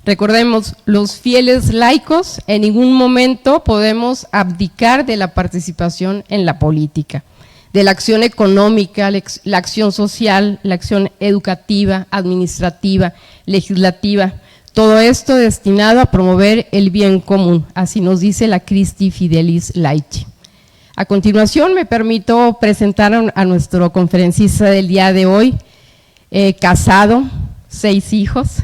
Recordemos, los fieles laicos en ningún momento podemos abdicar de la participación en la política, de la acción económica, la acción social, la acción educativa, administrativa, legislativa, todo esto destinado a promover el bien común, así nos dice la Christi Fidelis Laici. A continuación me permito presentar a nuestro conferencista del día de hoy, casado, 6 hijos,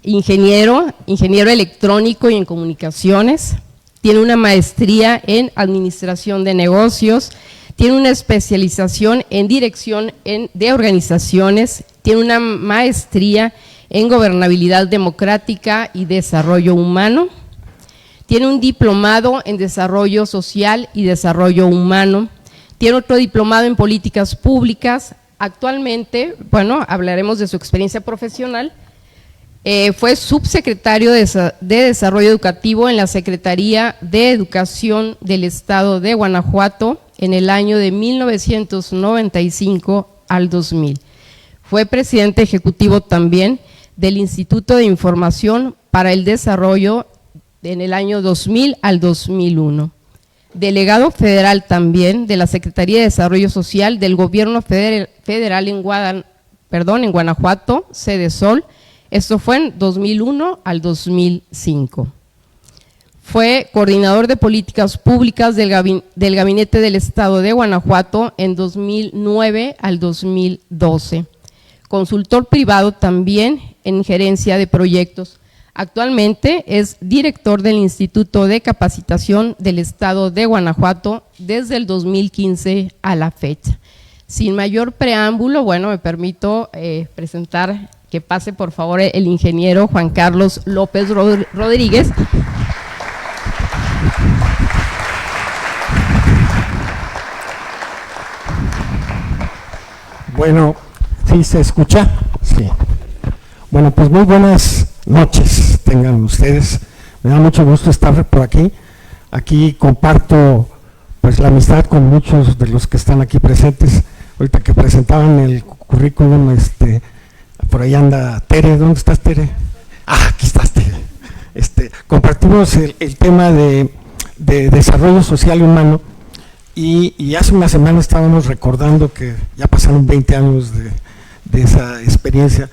ingeniero electrónico y en comunicaciones, tiene una maestría en administración de negocios, tiene una especialización en dirección de organizaciones, tiene una maestría en gobernabilidad democrática y desarrollo humano, tiene un diplomado en desarrollo social y desarrollo humano, tiene otro diplomado en políticas públicas. Actualmente, bueno, hablaremos de su experiencia profesional. Fue subsecretario de Desarrollo Educativo en la Secretaría de Educación del Estado de Guanajuato en el año de 1995 al 2000. Fue presidente ejecutivo también del Instituto de Información para el Desarrollo en el año 2000 al 2001. Delegado federal también de la Secretaría de Desarrollo Social del Gobierno Federal en Guanajuato, sede Sol. Esto fue en 2001 al 2005. Fue coordinador de políticas públicas del Gabinete del Estado de Guanajuato en 2009 al 2012. Consultor privado también en gerencia de proyectos. Actualmente es director del Instituto de Capacitación del Estado de Guanajuato desde el 2015 a la fecha. Sin mayor preámbulo, bueno, me permito presentar, que pase por favor el ingeniero Juan Carlos López Rodríguez. Bueno, ¿sí se escucha? Sí. Bueno, pues muy buenas noches tengan ustedes. Me da mucho gusto estar por aquí. Aquí comparto pues la amistad con muchos de los que están aquí presentes. Ahorita que presentaban el currículum, por ahí anda Tere. ¿Dónde estás, Tere? Ah, aquí estás, Tere. Compartimos el tema de desarrollo social humano y hace una semana estábamos recordando que ya pasaron 20 años de esa experiencia.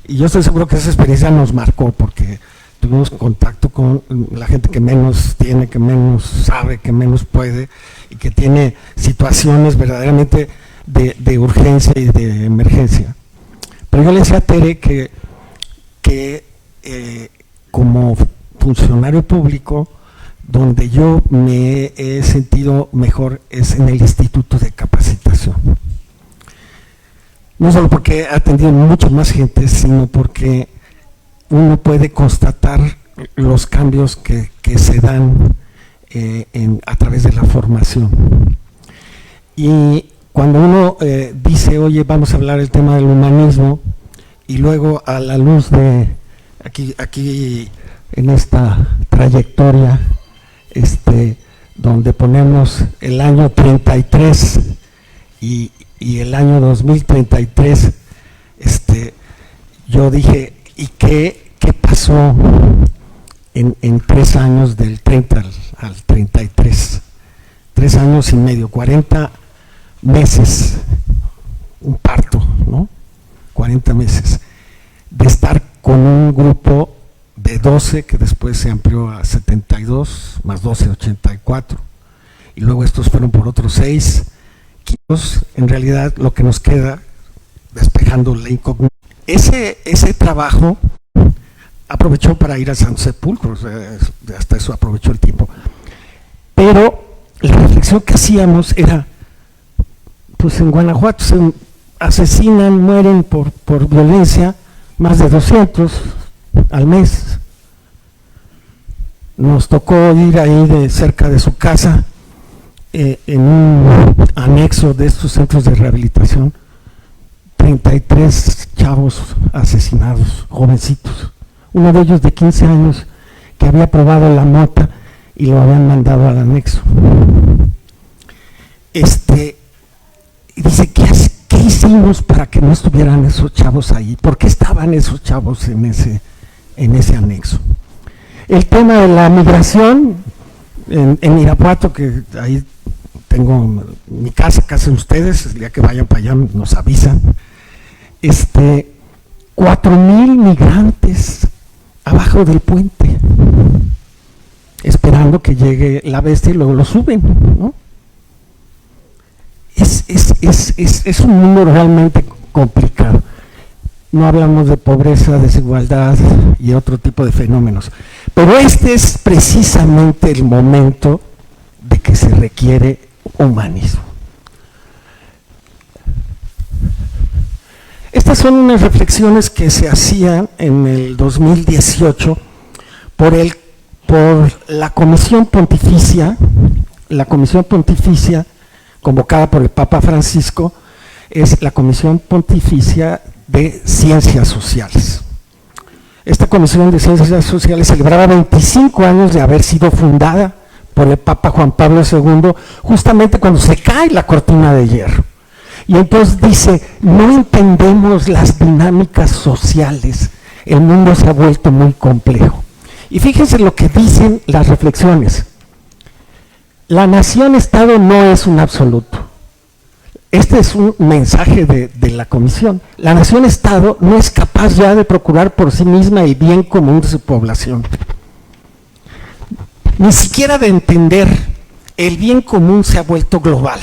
Y yo estoy seguro que esa experiencia nos marcó porque tuvimos contacto con la gente que menos tiene, que menos sabe, que menos puede y que tiene situaciones verdaderamente de urgencia y de emergencia. Pero yo le decía a Tere que como funcionario público, donde yo me he sentido mejor es en el Instituto de Capacitación. No solo porque ha atendido mucha más gente, sino porque uno puede constatar los cambios que se dan a través de la formación. Y cuando uno dice, oye, vamos a hablar del tema del humanismo, y luego a la luz de aquí en esta trayectoria, donde ponemos el año 33 y el año 2033, yo dije, ¿y qué pasó en 3 años del 30 al 33? 3 años y medio, 40 meses, un parto, ¿no? 40 meses, de estar con un grupo de 12, que después se amplió a 72, más 12, 84, y luego estos fueron por otros 6. En realidad lo que nos queda, despejando la incógnita, ese trabajo aprovechó para ir a San Sepulcro, o sea, hasta eso aprovechó el tiempo, pero la reflexión que hacíamos era, pues en Guanajuato se asesinan, mueren por violencia más de 200 al mes. Nos tocó ir ahí de cerca de su casa, en un anexo de estos centros de rehabilitación, 33 chavos asesinados, jovencitos, uno de ellos de 15 años que había probado la mota y lo habían mandado al anexo. Y dice, ¿qué hicimos para que no estuvieran esos chavos ahí? ¿Por qué estaban esos chavos en ese en ese anexo. El tema de la migración, en Irapuato, que ahí tengo mi casa de ustedes, el día que vayan para allá nos avisan, 4,000 migrantes abajo del puente, esperando que llegue la bestia y luego lo suben, ¿no? Es un mundo realmente complicado. No hablamos de pobreza, desigualdad y otro tipo de fenómenos, pero este es precisamente el momento de que se requiere humanismo. Estas son unas reflexiones que se hacían en el 2018 por la Comisión Pontificia convocada por el Papa Francisco, es la Comisión Pontificia de Ciencias Sociales. Esta Comisión de Ciencias Sociales celebraba 25 años de haber sido fundada por el Papa Juan Pablo II, justamente cuando se cae la cortina de hierro. Y entonces dice, no entendemos las dinámicas sociales, el mundo se ha vuelto muy complejo. Y fíjense lo que dicen las reflexiones. La nación-estado no es un absoluto. Este es un mensaje de la comisión. La nación-estado no es capaz ya de procurar por sí misma el bien común de su población. Ni siquiera de entender el bien común se ha vuelto global.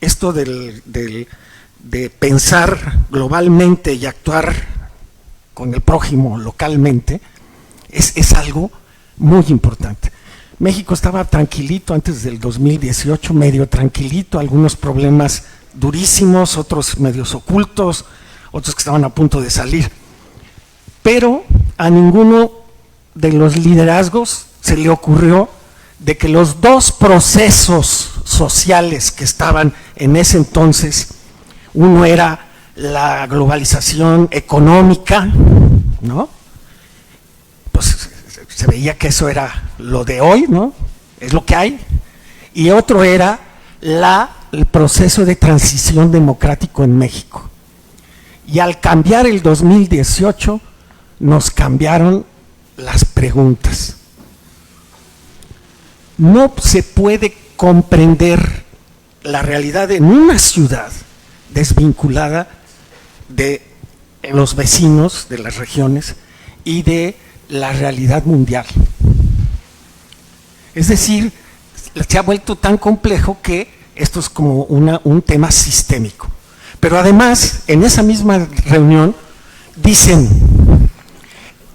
Esto de pensar globalmente y actuar con el prójimo localmente es algo muy importante. México estaba tranquilito antes del 2018, medio tranquilito, algunos problemas durísimos, otros medios ocultos, otros que estaban a punto de salir. Pero a ninguno de los liderazgos se le ocurrió de que los dos procesos sociales que estaban en ese entonces, uno era la globalización económica, ¿no? Pues se veía que eso era lo de hoy, ¿no? Es lo que hay. Y otro era el proceso de transición democrático en México. Y al cambiar el 2018, nos cambiaron las preguntas. No se puede comprender la realidad en una ciudad desvinculada de los vecinos de las regiones y de la realidad mundial. Es decir, se ha vuelto tan complejo que esto es como un tema sistémico. Pero además, en esa misma reunión, dicen,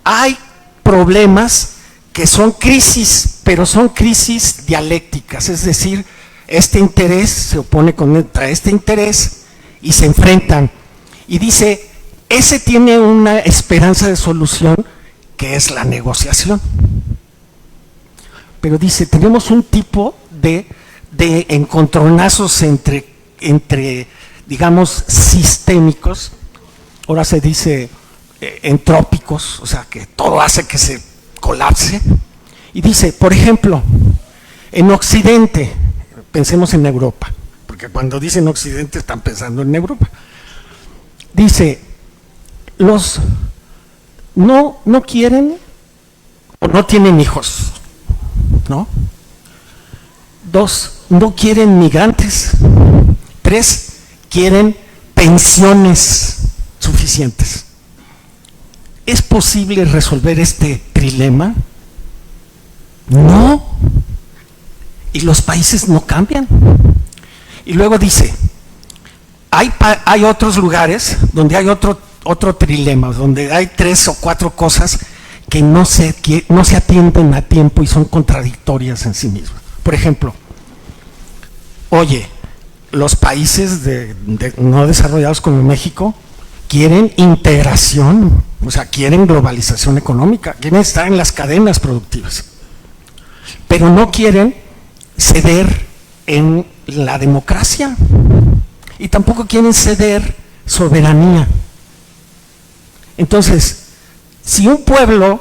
hay problemas que son crisis, pero son crisis dialécticas, es decir, este interés se opone contra este interés y se enfrentan. Y dice, ese tiene una esperanza de solución que es la negociación. Pero dice, tenemos un tipo de encontronazos entre, digamos, sistémicos, ahora se dice entrópicos, o sea, que todo hace que se colapse. Y dice, por ejemplo, en Occidente, pensemos en Europa, porque cuando dicen Occidente están pensando en Europa. Dice, los no quieren o no tienen hijos, ¿no? 2, no quieren migrantes. 3, quieren pensiones suficientes. ¿Es posible resolver este trilema? No. Y los países no cambian. Y luego dice, hay otros lugares donde hay otro trilema, donde hay 3 o 4 cosas que no se atienden a tiempo y son contradictorias en sí mismas. Por ejemplo, oye, los países no desarrollados como México quieren integración, o sea, quieren globalización económica, quieren estar en las cadenas productivas, pero no quieren ceder en la democracia y tampoco quieren ceder soberanía. Entonces, si un pueblo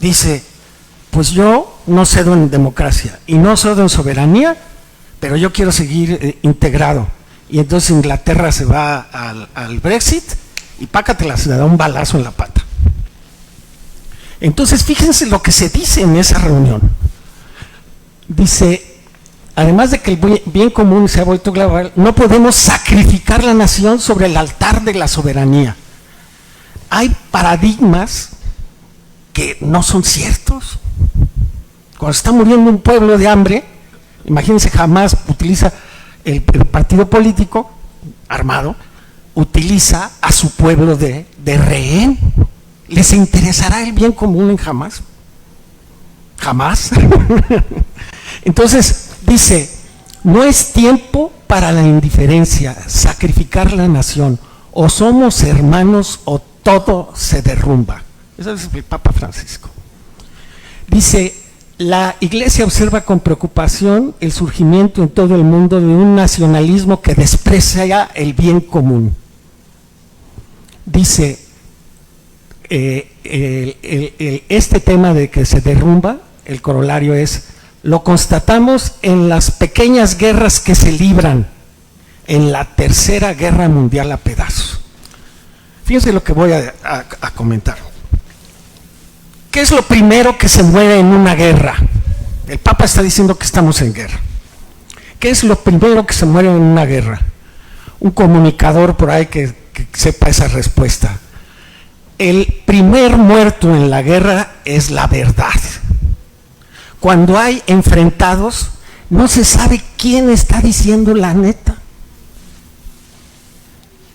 dice, pues yo no cedo en democracia y no cedo en soberanía, pero yo quiero seguir integrado, y entonces Inglaterra se va al Brexit y pácatela, se le da un balazo en la pata. Entonces, fíjense lo que se dice en esa reunión. Dice, además de que el bien común se ha vuelto global, no podemos sacrificar la nación sobre el altar de la soberanía. Hay paradigmas que no son ciertos. Cuando está muriendo un pueblo de hambre, imagínense, jamás utiliza el partido político armado, utiliza a su pueblo de rehén. ¿Les interesará el bien común en Hamás? Jamás. Entonces dice, no es tiempo para la indiferencia, sacrificar la nación, o somos hermanos o todo se derrumba. Eso es el Papa Francisco. Dice, la Iglesia observa con preocupación el surgimiento en todo el mundo de un nacionalismo que desprecia el bien común. Dice, este tema de que se derrumba, el corolario es, lo constatamos en las pequeñas guerras que se libran en la Tercera Guerra Mundial a pedazos. Fíjense lo que voy a comentar. ¿Qué es lo primero que se muere en una guerra? El Papa está diciendo que estamos en guerra. ¿Qué es lo primero que se muere en una guerra? Un comunicador por ahí que sepa esa respuesta. El primer muerto en la guerra es la verdad. Cuando hay enfrentados, no se sabe quién está diciendo la neta.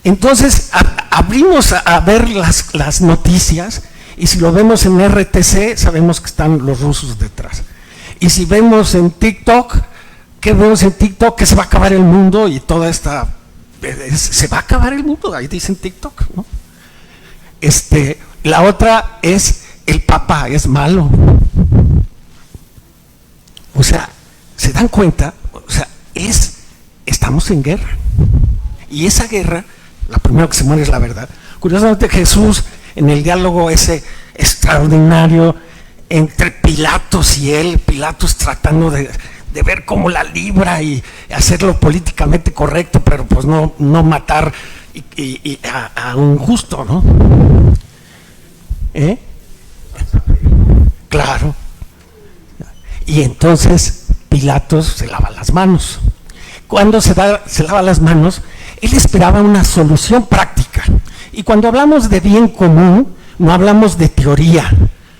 Entonces, abrimos a ver las noticias, y si lo vemos en RTC, sabemos que están los rusos detrás. Y si vemos en TikTok, ¿qué vemos en TikTok? Que se va a acabar el mundo y toda esta... se va a acabar el mundo, ahí dicen TikTok, ¿no? La otra es, el Papa es malo. O sea, ¿se dan cuenta? O sea, estamos en guerra. Y esa guerra, la primera que se muere es la verdad. Curiosamente, Jesús, en el diálogo ese extraordinario entre Pilatos y él, Pilatos tratando de ver cómo la libra y hacerlo políticamente correcto, pero pues no matar a un justo, ¿no? Claro. Y entonces Pilatos se lava las manos. Cuando se lava las manos, él esperaba una solución práctica. Y cuando hablamos de bien común, no hablamos de teoría,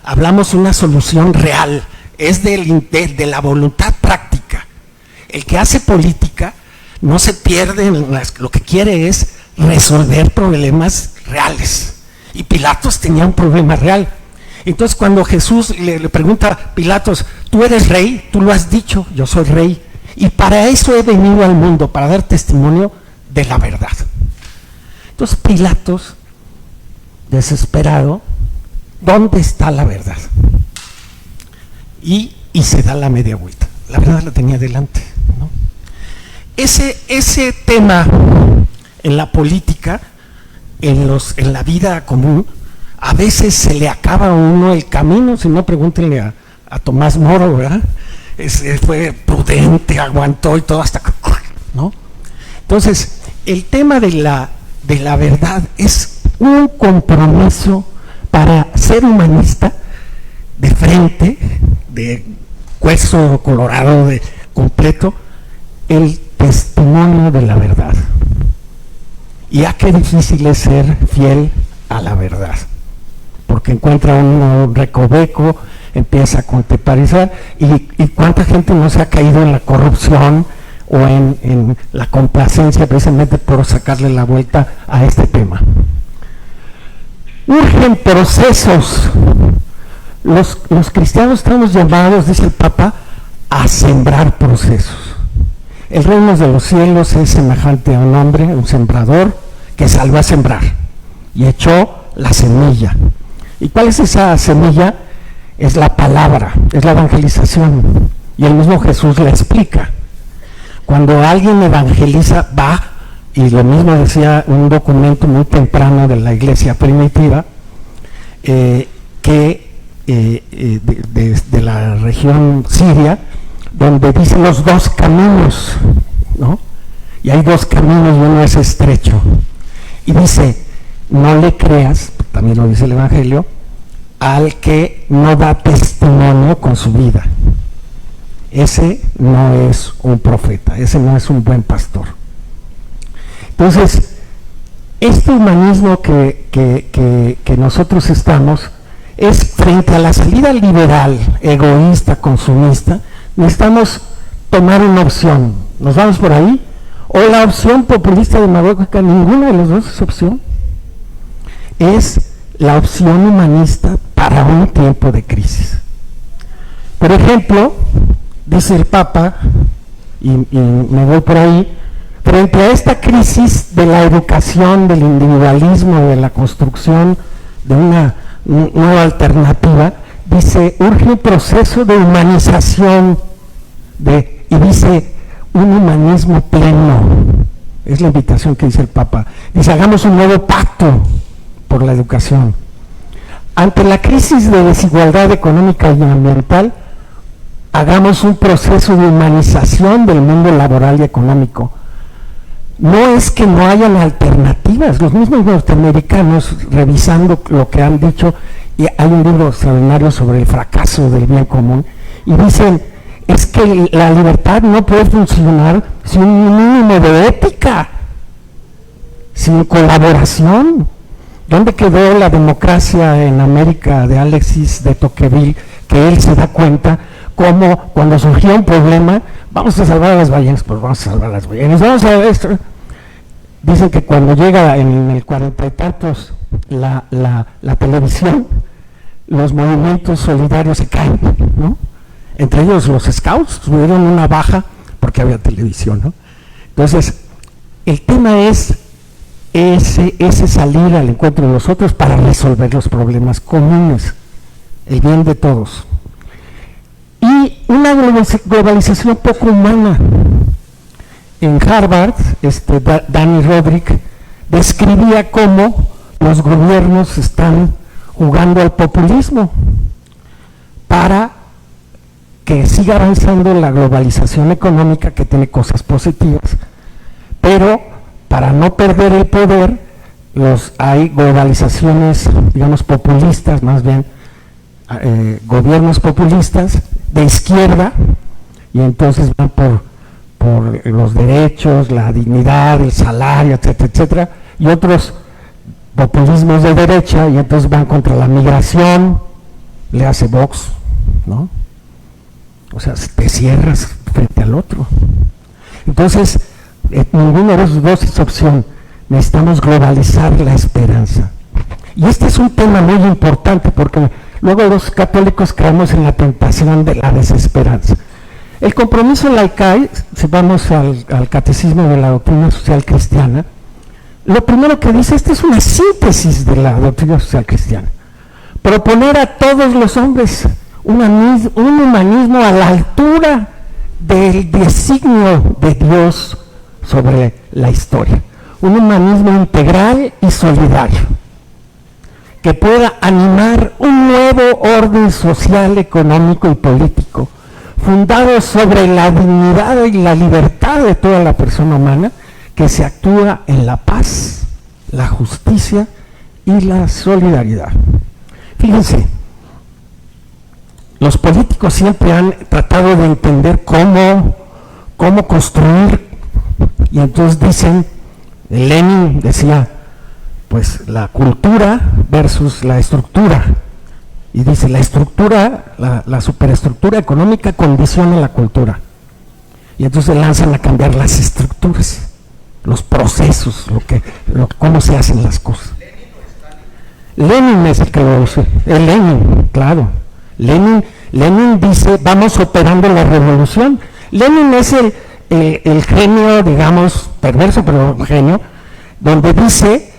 hablamos de una solución real, es de la voluntad práctica. El que hace política no se pierde lo que quiere es resolver problemas reales. Y Pilatos tenía un problema real. Entonces, cuando Jesús le pregunta a Pilatos, ¿tú eres rey? Tú lo has dicho, yo soy rey. Y para eso he venido al mundo, para dar testimonio de la verdad. Entonces Pilatos, desesperado, ¿dónde está la verdad? Y se da la media vuelta. La verdad la tenía delante, ¿no? Ese tema en la política, en la vida común, a veces se le acaba a uno el camino. Si no, pregúntenle a Tomás Moro, ¿verdad? Fue prudente, aguantó y todo hasta que, ¿no? Entonces, el tema de la verdad es un compromiso para ser humanista de frente, de hueso colorado, de completo, el testimonio de la verdad. Y qué difícil es ser fiel a la verdad, porque encuentra un recoveco, empieza a contemporizar, y cuánta gente no se ha caído en la corrupción o en la complacencia precisamente por sacarle la vuelta a este tema. Urgen procesos. Los cristianos estamos llamados, dice el Papa, a sembrar procesos. El reino de los cielos es semejante a un hombre, un sembrador, que salió a sembrar y echó la semilla. ¿Y cuál es esa semilla? Es la palabra, es la evangelización. Y el mismo Jesús la explica. Cuando alguien evangeliza, va, y lo mismo decía un documento muy temprano de la iglesia primitiva, de la región siria, donde dice los dos caminos, ¿no? Y hay dos caminos y uno es estrecho. Y dice, no le creas, también lo dice el Evangelio, al que no da testimonio con su vida. Ese no es un profeta, ese no es un buen pastor. Entonces, este humanismo que nosotros estamos es frente a la salida liberal, egoísta, consumista. Necesitamos tomar una opción. ¿Nos vamos por ahí? O la opción populista demagógica, ninguna de las dos es opción. Es la opción humanista para un tiempo de crisis. Por ejemplo, dice el Papa, y me voy por ahí, frente a esta crisis de la educación, del individualismo, de la construcción de una nueva alternativa, dice, urge un proceso de humanización, y dice, un humanismo pleno. Es la invitación que dice el Papa. Dice, hagamos un nuevo pacto por la educación. Ante la crisis de desigualdad económica y ambiental, hagamos un proceso de humanización del mundo laboral y económico. No es que no hayan alternativas, los mismos norteamericanos, revisando lo que han dicho, y hay un libro extraordinario sobre el fracaso del bien común, y dicen, es que la libertad no puede funcionar sin un mínimo de ética, sin colaboración. ¿Dónde quedó la democracia en América de Alexis de Tocqueville, que él se da cuenta cómo cuando surgió un problema, vamos a salvar a las ballenas, pues vamos a salvar a las ballenas, vamos a esto. Dicen que cuando llega en el 40 y tantos la televisión, los movimientos solidarios se caen, ¿no? Entre ellos los scouts tuvieron una baja porque había televisión, ¿no? Entonces, el tema es ese salir al encuentro de los otros para resolver los problemas comunes, el bien de todos. Y una globalización poco humana. En Harvard, Danny Roderick describía cómo los gobiernos están jugando al populismo para que siga avanzando la globalización económica, que tiene cosas positivas, pero para no perder el poder, hay globalizaciones, digamos, populistas, más bien, gobiernos populistas de izquierda, y entonces van por los derechos, la dignidad, el salario, etcétera, etcétera, y otros populismos de derecha, y entonces van contra la migración, le hace Vox, ¿no? O sea, te cierras frente al otro. Entonces, ninguno de los dos es opción. Necesitamos globalizar la esperanza. Y este es un tema muy importante porque luego los católicos caemos en la tentación de la desesperanza. El compromiso laical, si vamos al catecismo de la doctrina social cristiana, lo primero que dice, esta es una síntesis de la doctrina social cristiana. Proponer a todos los hombres un humanismo a la altura del designio de Dios sobre la historia, un humanismo integral y solidario, que pueda animar un nuevo orden social, económico y político, fundado sobre la dignidad y la libertad de toda la persona humana, que se actúa en la paz, la justicia y la solidaridad. Fíjense, los políticos siempre han tratado de entender cómo construir, y entonces dicen, Lenin decía, pues la cultura versus la estructura, y dice, la estructura, la superestructura económica condiciona la cultura, y entonces lanzan a cambiar las estructuras, los procesos, cómo se hacen las cosas. Lenin es el que lo dice, Lenin, claro. Lenin dice, vamos operando la revolución. Lenin es el genio, digamos, perverso, pero genio, donde dice,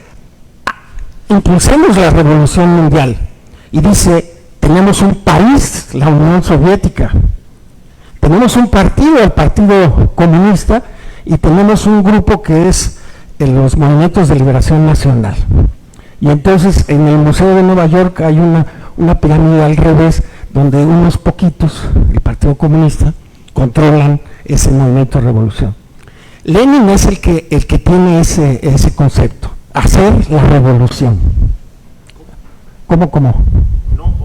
impulsemos la revolución mundial. Y dice, tenemos un país, la Unión Soviética, tenemos un partido, el Partido Comunista, y tenemos un grupo que es los Movimientos de Liberación Nacional. Y entonces en el Museo de Nueva York hay una pirámide al revés, donde unos poquitos, el Partido Comunista, controlan ese movimiento de revolución. Lenin es el que tiene ese concepto, hacer la revolución. ¿Cómo? No,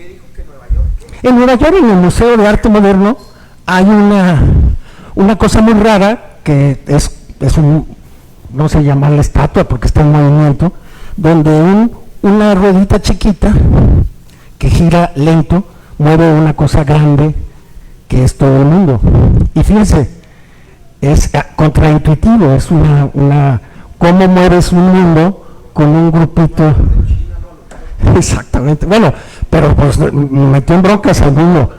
¿Qué dijo que Nueva York? En Nueva York, en el Museo de Arte Moderno, hay una cosa muy rara que es un, no se llama la estatua porque está en movimiento, donde una ruedita chiquita que gira lento mueve una cosa grande que es todo el mundo. Y fíjense, es contraintuitivo, es cómo mueves un mundo con un grupito. Exactamente, bueno, pero pues metió en broncas al mundo.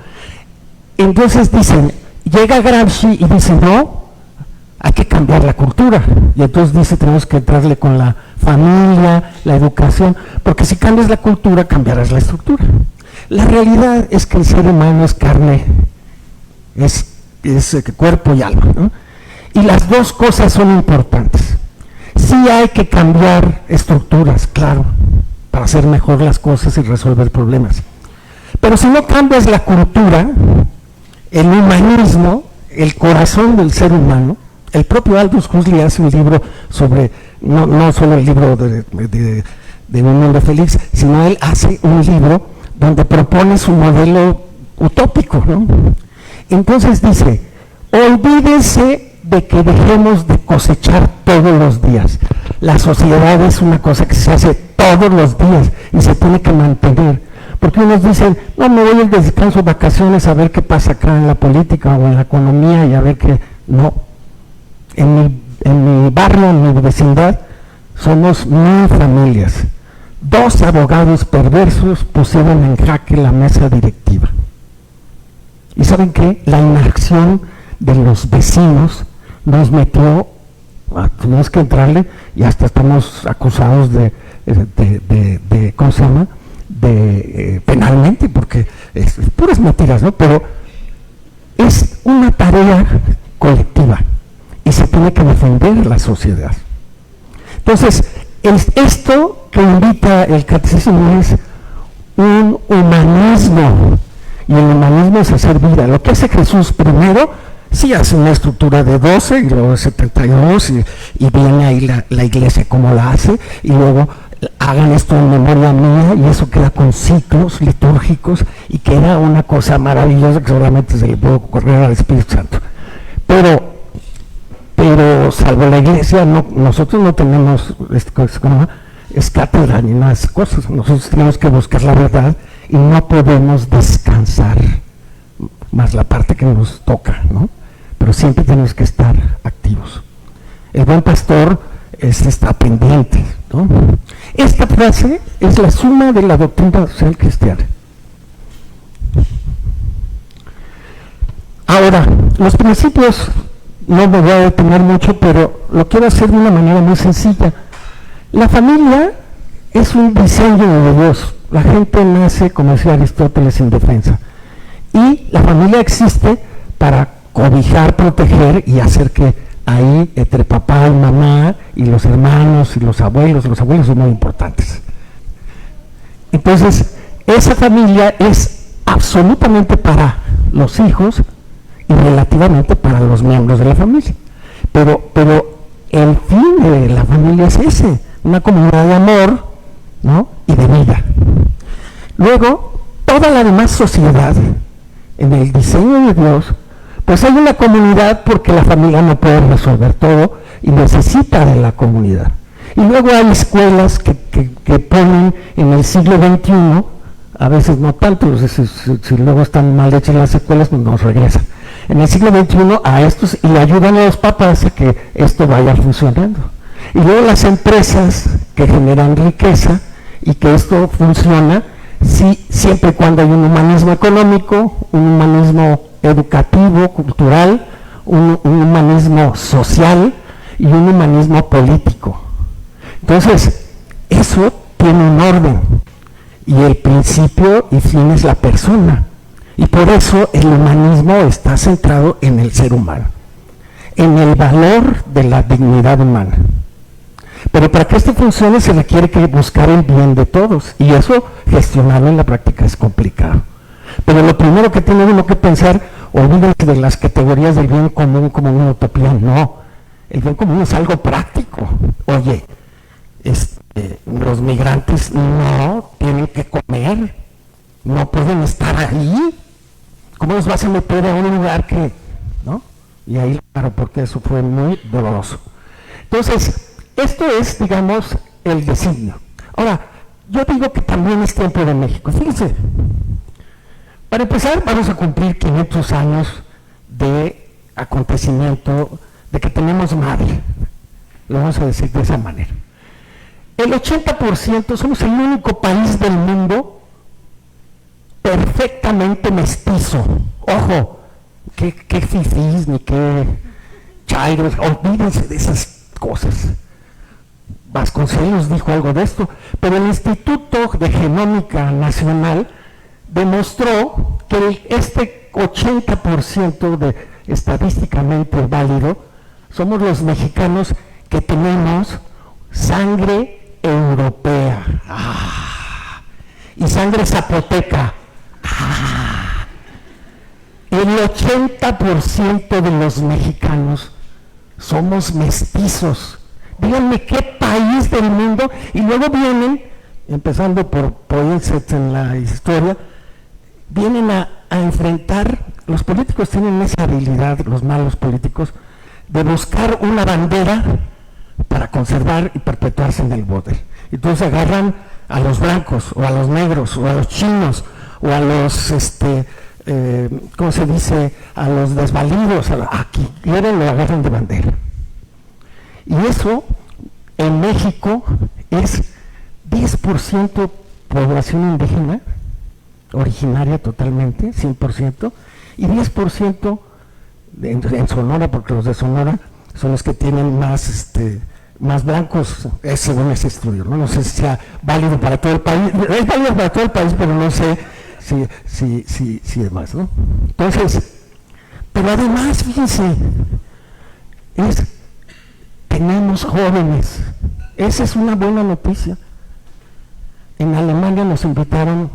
Entonces dicen, llega Gramsci y dice, no, hay que cambiar la cultura. Y entonces dice, tenemos que entrarle con la familia, la educación, porque si cambias la cultura, cambiarás la estructura. La realidad es que el ser humano es carne, es cuerpo y alma, ¿no? Y las dos cosas son importantes. Sí hay que cambiar estructuras, claro, para hacer mejor las cosas y resolver problemas. Pero si no cambias la cultura, el humanismo, el corazón del ser humano, el propio Aldous Huxley hace un libro sobre, no solo el libro de Un Mundo Feliz, sino él hace un libro donde propone su modelo utópico, ¿no? Entonces dice, olvídense de que dejemos de cosechar todos los días. La sociedad es una cosa que se hace todos los días y se tiene que mantener. Porque unos dicen, no, me voy de descanso, vacaciones, a ver qué pasa acá en la política o en la economía y a ver qué. No. En mi barrio, en mi vecindad, somos 1000 familias. 2 abogados perversos pusieron en jaque la mesa directiva. ¿Y saben qué? La inacción de los vecinos nos metió, tuvimos que entrarle y hasta estamos acusados de ¿cómo se llama? Penalmente, porque es puras mentiras, ¿no? Pero es una tarea colectiva y se tiene que defender la sociedad. Entonces, esto que invita el catecismo es un humanismo, y el humanismo es hacer vida. Lo que hace Jesús primero, sí hace una estructura de 12 y luego de 72 y viene ahí la iglesia como la hace, y luego hagan esto en memoria mía, y eso queda con ciclos litúrgicos y queda una cosa maravillosa que solamente se le puede ocurrir al Espíritu Santo. Pero salvo la iglesia, nosotros no tenemos es cátedra ni nada de esas cosas. Nosotros tenemos que buscar la verdad y no podemos descansar, más la parte que nos toca, ¿no? Pero siempre tenemos que estar activos. El buen pastor está pendiente, ¿no? Esta frase es la suma de la doctrina social cristiana. Ahora, los principios no me voy a detener mucho, pero lo quiero hacer de una manera muy sencilla. La familia es un diseño de Dios. La gente nace, como decía Aristóteles, indefensa. Y la familia existe para cobijar, proteger y hacer que ahí, entre papá y mamá, y los hermanos y los abuelos son muy importantes. Entonces, esa familia es absolutamente para los hijos y relativamente para los miembros de la familia. Pero el fin de la familia es ese, una comunidad de amor, ¿no? Y de vida. Luego, toda la demás sociedad, en el diseño de Dios, pues hay una comunidad porque la familia no puede resolver todo y necesita de la comunidad. Y luego hay escuelas que ponen en el siglo XXI, a veces no tanto, si luego están mal hechas las escuelas, pues nos regresan. En el siglo XXI a estos y ayudan a los papás a que esto vaya funcionando. Y luego las empresas que generan riqueza y que esto funciona, sí, siempre y cuando hay un humanismo económico, un humanismo educativo, cultural, un humanismo social y un humanismo político. Entonces, eso tiene un orden y el principio y fin es la persona. Y por eso el humanismo está centrado en el ser humano, en el valor de la dignidad humana. Pero para que esto funcione se requiere que buscar el bien de todos, y eso gestionarlo en la práctica es complicado. Pero lo primero que tiene uno que pensar, olvídense de las categorías del bien común como una utopía, no. El bien común es algo práctico. Oye, los migrantes no tienen que comer, no pueden estar ahí. ¿Cómo los vas a meter a un lugar que, no? Y ahí, claro, porque eso fue muy doloroso. Entonces, esto es, digamos, el designio. Ahora, yo digo que también es tiempo de México. Fíjense, para empezar, vamos a cumplir 500 años de acontecimiento, de que tenemos madre. Lo vamos a decir de esa manera. El 80% somos el único país del mundo perfectamente mestizo. Ojo, qué fifís ni qué chairos, olvídense de esas cosas. Vasconcelos dijo algo de esto, pero el Instituto de Genómica Nacional demostró que este 80% de estadísticamente válido somos los mexicanos que tenemos sangre europea y sangre zapoteca. El 80% de los mexicanos somos mestizos. Díganme qué país del mundo, y luego vienen, empezando por Poinsett en la historia, vienen a enfrentar, los políticos tienen esa habilidad, los malos políticos, de buscar una bandera para conservar y perpetuarse en el poder. Entonces agarran a los blancos, o a los negros, o a los chinos, o a los, ¿cómo se dice?, a los desvalidos, a quien quieren lo agarran de bandera. Y eso en México es 10% población indígena, originaria totalmente, 100%, y 10% en Sonora, porque los de Sonora son los que tienen más blancos, según ese estudio, ¿no? No sé si sea válido para todo el país, es válido para todo el país, pero no sé si demás, ¿no? Entonces, pero además, fíjense, tenemos jóvenes, esa es una buena noticia. En Alemania nos invitaron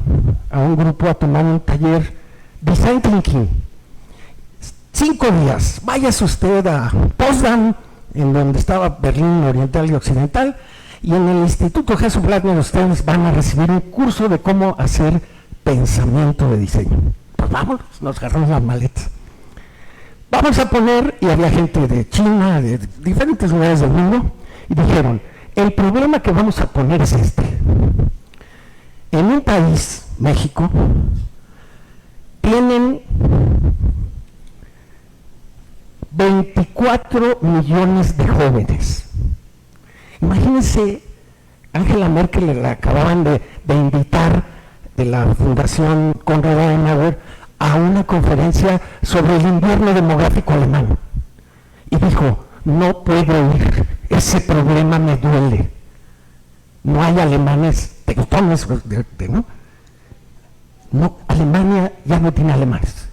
a un grupo a tomar un taller Design Thinking, 5 días, váyase usted a Potsdam, en donde estaba Berlín Oriental y Occidental, y en el Instituto Hasso-Plattner ustedes van a recibir un curso de cómo hacer pensamiento de diseño. Pues vámonos, nos agarramos las maletas. Vamos a poner, y había gente de China, de diferentes lugares del mundo, y dijeron, el problema que vamos a poner es este. En un país, México, tienen 24 millones de jóvenes. Imagínense, Angela Merkel la acababan de invitar de la Fundación Konrad Adenauer a una conferencia sobre el invierno demográfico alemán. Y dijo, no puedo ir, ese problema me duele. No hay alemanes, teutones, ¿no? No, Alemania ya no tiene alemanes.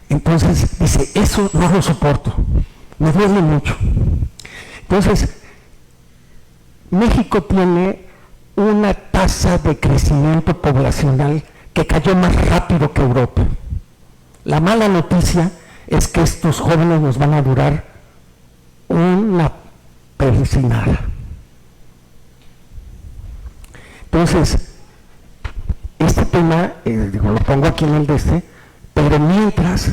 Entonces dice, eso no lo soporto, me duele mucho. Entonces, México tiene una tasa de crecimiento poblacional que cayó más rápido que Europa. La mala noticia es que estos jóvenes nos van a durar una persinada. Entonces, este tema, lo pongo aquí en el pero mientras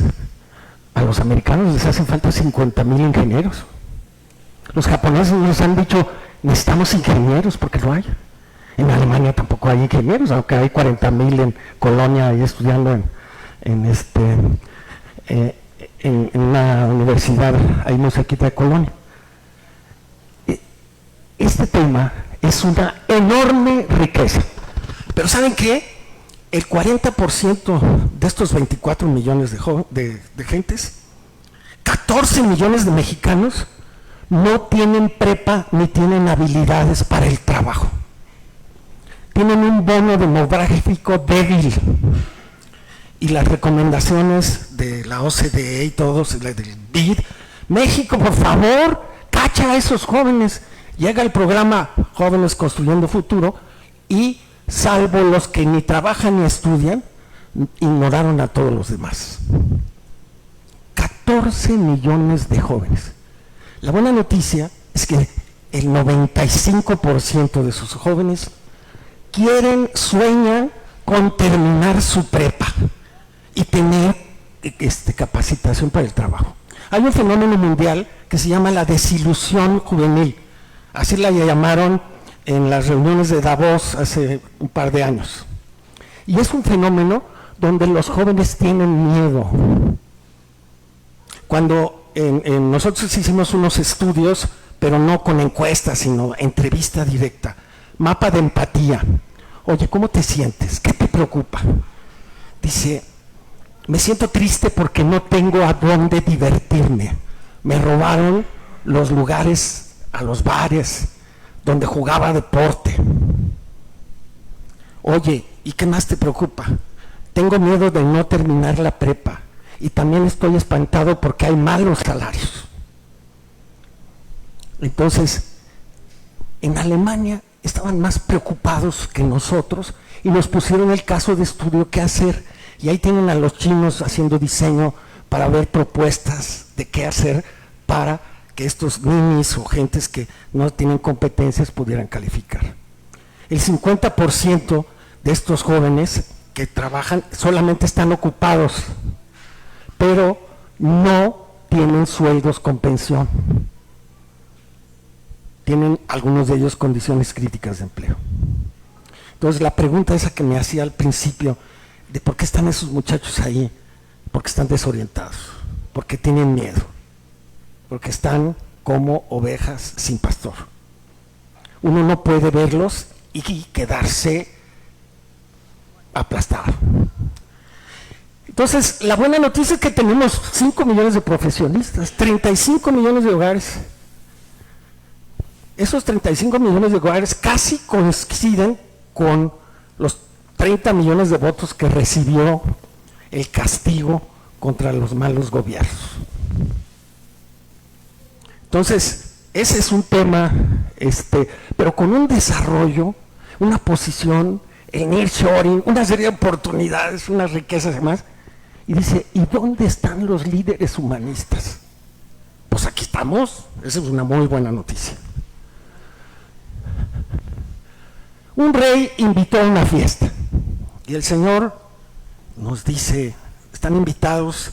a los americanos les hacen falta 50,000 ingenieros. Los japoneses nos han dicho, necesitamos ingenieros porque no hay. En Alemania tampoco hay ingenieros, aunque hay 40,000 en Colonia y estudiando en una universidad ahí muy cerquita de Colonia. Este tema es una enorme riqueza. Pero ¿saben qué? El 40% de estos 24 millones de gentes, 14 millones de mexicanos, no tienen prepa ni tienen habilidades para el trabajo. Tienen un bono demográfico débil. Y las recomendaciones de la OCDE y todos, del BID, México, por favor, cacha a esos jóvenes. Llega el programa Jóvenes Construyendo Futuro y, salvo los que ni trabajan ni estudian, ignoraron a todos los demás. 14 millones de jóvenes. La buena noticia es que el 95% de esos jóvenes sueñan con terminar su prepa y tener capacitación para el trabajo. Hay un fenómeno mundial que se llama la desilusión juvenil, así la llamaron en las reuniones de Davos hace un par de años. Y es un fenómeno donde los jóvenes tienen miedo. Cuando nosotros hicimos unos estudios, pero no con encuestas, sino entrevista directa, mapa de empatía. Oye, ¿cómo te sientes? ¿Qué te preocupa? Dice, me siento triste porque no tengo a dónde divertirme. Me robaron los lugares a los bares donde jugaba deporte. Oye, ¿y qué más te preocupa? Tengo miedo de no terminar la prepa y también estoy espantado porque hay malos salarios. Entonces, en Alemania estaban más preocupados que nosotros y nos pusieron el caso de estudio qué hacer, y ahí tienen a los chinos haciendo diseño para ver propuestas de qué hacer para que estos ninis o gentes que no tienen competencias pudieran calificar. El 50% de estos jóvenes que trabajan solamente están ocupados, pero no tienen sueldos con pensión. Tienen algunos de ellos condiciones críticas de empleo. Entonces la pregunta esa que me hacía al principio, de por qué están esos muchachos ahí, porque están desorientados, porque tienen miedo, porque están como ovejas sin pastor. Uno no puede verlos y quedarse aplastado. Entonces la buena noticia es que tenemos 5 millones de profesionistas, 35 millones de hogares. Esos 35 millones de hogares casi coinciden con los 30 millones de votos que recibió el castigo contra los malos gobiernos. Entonces, ese es un tema, pero con un desarrollo, una posición, el nearshoring, una serie de oportunidades, unas riquezas y demás. Y dice, ¿y dónde están los líderes humanistas? Pues aquí estamos, esa es una muy buena noticia. Un rey invitó a una fiesta y el Señor nos dice, están invitados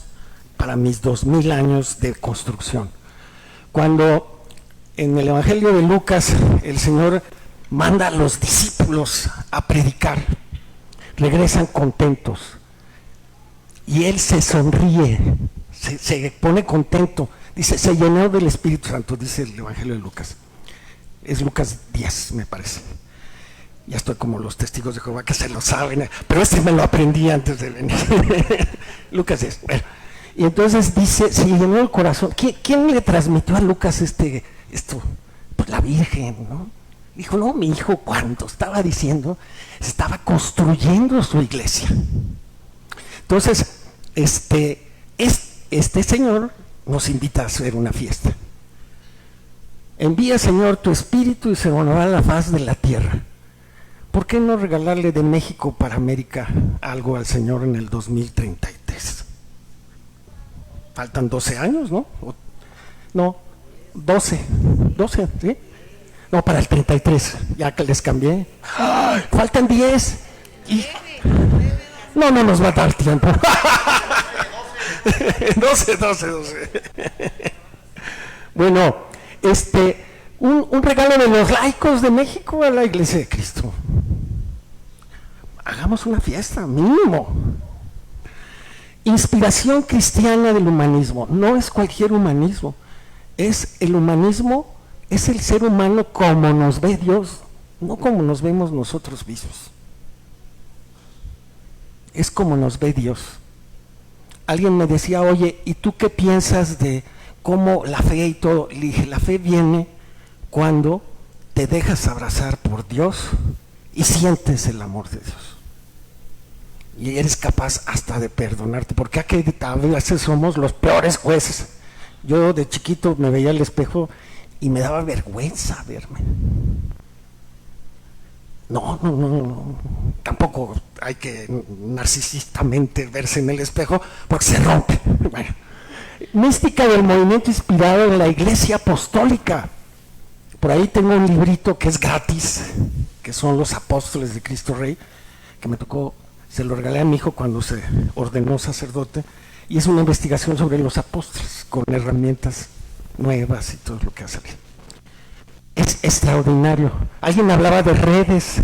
para mis 2000 años de construcción. Cuando en el Evangelio de Lucas el Señor manda a los discípulos a predicar, regresan contentos y Él se sonríe, se pone contento, dice, se llenó del Espíritu Santo, dice el Evangelio de Lucas. Es Lucas 10, me parece. Ya estoy como los testigos de Jehová que se lo saben, pero me lo aprendí antes de venir. Lucas 10. Bueno, y entonces dice, se llenó el corazón. ¿Quién le transmitió a Lucas esto? Pues la Virgen, ¿no? Dijo, no, mi hijo, cuando estaba diciendo, estaba construyendo su iglesia. Entonces, este Señor nos invita a hacer una fiesta. Envía, Señor, tu espíritu y se renovará la faz de la tierra. ¿Por qué no regalarle de México para América algo al Señor en el 2033? Faltan 12 años, ¿no? No, 12, ¿sí? No, para el 33, ya que les cambié. ¡Ay! Faltan 10. Y... No nos va a dar tiempo. 12. Bueno, un regalo de los laicos de México a la Iglesia de Cristo. Hagamos una fiesta, mínimo. Inspiración cristiana del humanismo. No es cualquier humanismo. Es el humanismo, es el ser humano como nos ve Dios, no como nos vemos nosotros mismos. Es como nos ve Dios. Alguien me decía, oye, ¿y tú qué piensas de cómo la fe y todo? Le dije, la fe viene cuando te dejas abrazar por Dios y sientes el amor de Dios. Y eres capaz hasta de perdonarte, porque a veces somos los peores jueces. Yo de chiquito me veía al espejo y me daba vergüenza verme. No, tampoco hay que narcisistamente verse en el espejo porque se rompe. Bueno, mística del movimiento inspirado en la Iglesia Apostólica. Por ahí tengo un librito que es gratis, que son los apóstoles de Cristo Rey, que me tocó, se lo regalé a mi hijo cuando se ordenó sacerdote, y es una investigación sobre los apóstoles, con herramientas nuevas y todo lo que ha salido. Es extraordinario. Alguien hablaba de redes,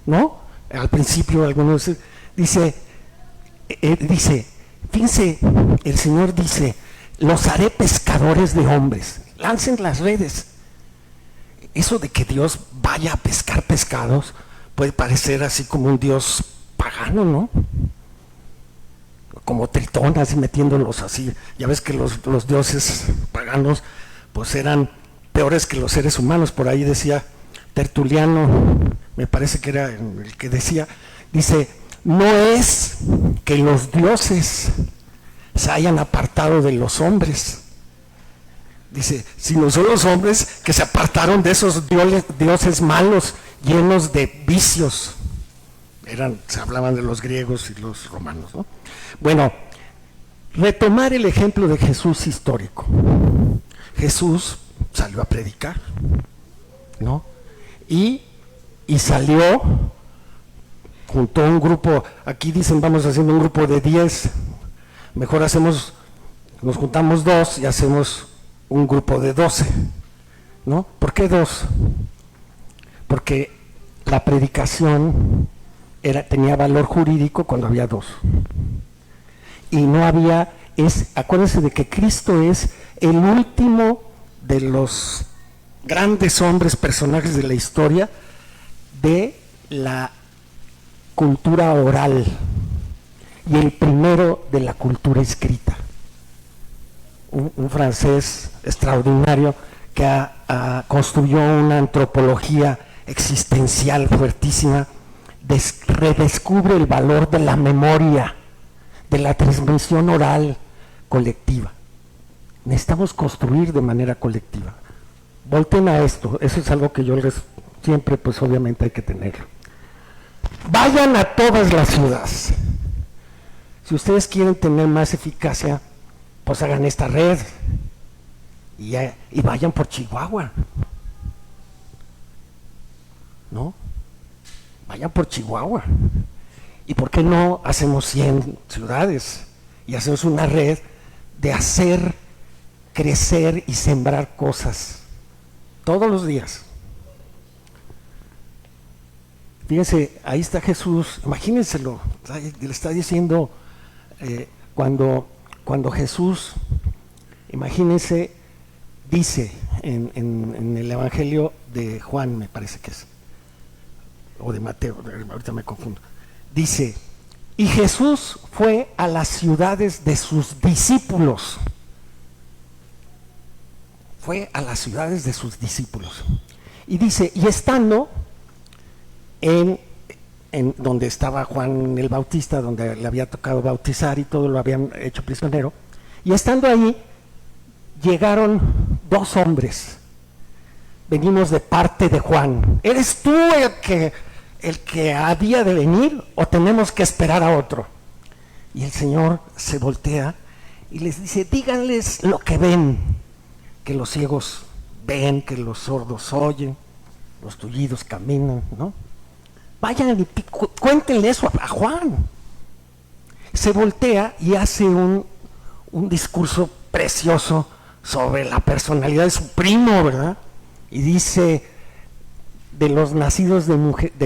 ¿no? Al principio algunos dice, fíjense, el Señor dice, los haré pescadores de hombres, lancen las redes. Eso de que Dios vaya a pescar pescados puede parecer así como un Dios pagano, ¿no? Como Tritón, así metiéndolos así. Ya ves que los dioses paganos pues eran peores que los seres humanos. Por ahí decía Tertuliano, me parece que era el que decía, dice, no es que los dioses se hayan apartado de los hombres, dice, sino son los hombres que se apartaron de esos dioses malos, llenos de vicios. Se hablaban de los griegos y los romanos, ¿no? Bueno, retomar el ejemplo de Jesús histórico. Jesús salió a predicar, ¿no? Y salió, juntó un grupo, aquí dicen vamos haciendo un grupo de 10, mejor nos juntamos 2 y hacemos un grupo de 12, ¿no? ¿Por qué 2? Porque la predicación tenía valor jurídico cuando había 2. Y no había, acuérdense de que Cristo es el último de los grandes hombres, personajes de la historia de la cultura oral y el primero de la cultura escrita. Un francés extraordinario que construyó una antropología existencial fuertísima, redescubre el valor de la memoria, de la transmisión oral colectiva. Necesitamos construir de manera colectiva. Volten a esto, eso es algo que yo siempre, pues obviamente hay que tenerlo. Vayan a todas las ciudades. Si ustedes quieren tener más eficacia, pues hagan esta red y vayan por Chihuahua, ¿no? Vayan por Chihuahua. ¿Y por qué no hacemos 100 ciudades y hacemos una red de hacer crecer y sembrar cosas todos los días? Fíjense, ahí está Jesús, imagínenselo, le está diciendo cuando Jesús, imagínense, dice en el Evangelio de Juan, me parece que es, o de Mateo, ahorita me confundo, dice, y Jesús fue a las ciudades de sus discípulos, y dice, y estando en donde estaba Juan el Bautista, donde le había tocado bautizar y todo, lo habían hecho prisionero, y estando ahí llegaron 2 hombres, venimos de parte de Juan, ¿eres tú el que había de venir o tenemos que esperar a otro? Y el Señor se voltea y les dice, díganles lo que ven, que los ciegos ven, que los sordos oyen, los tullidos caminan, ¿no? Vayan y cuéntenle eso a Juan. Se voltea y hace un discurso precioso sobre la personalidad de su primo, ¿verdad? Y dice, de los nacidos de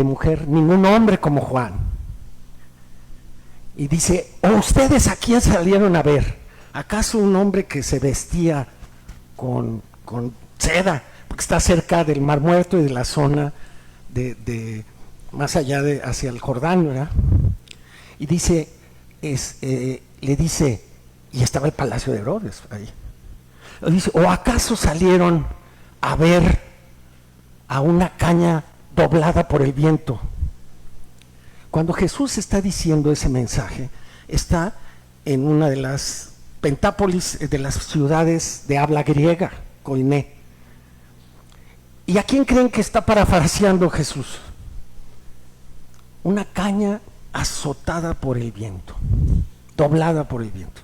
mujer, ningún hombre como Juan. Y dice, ¿ustedes a quién salieron a ver? ¿Acaso un hombre que se vestía con seda, porque está cerca del Mar Muerto y de la zona de más allá hacia el Jordán, ¿verdad? Y dice, le dice, y estaba el palacio de Herodes ahí. Le dice, ¿o acaso salieron a ver a una caña doblada por el viento? Cuando Jesús está diciendo ese mensaje, está en una de las pentápolis, de las ciudades de habla griega, Koiné. ¿Y a quién creen que está parafraseando Jesús? Una caña azotada por el viento, doblada por el viento.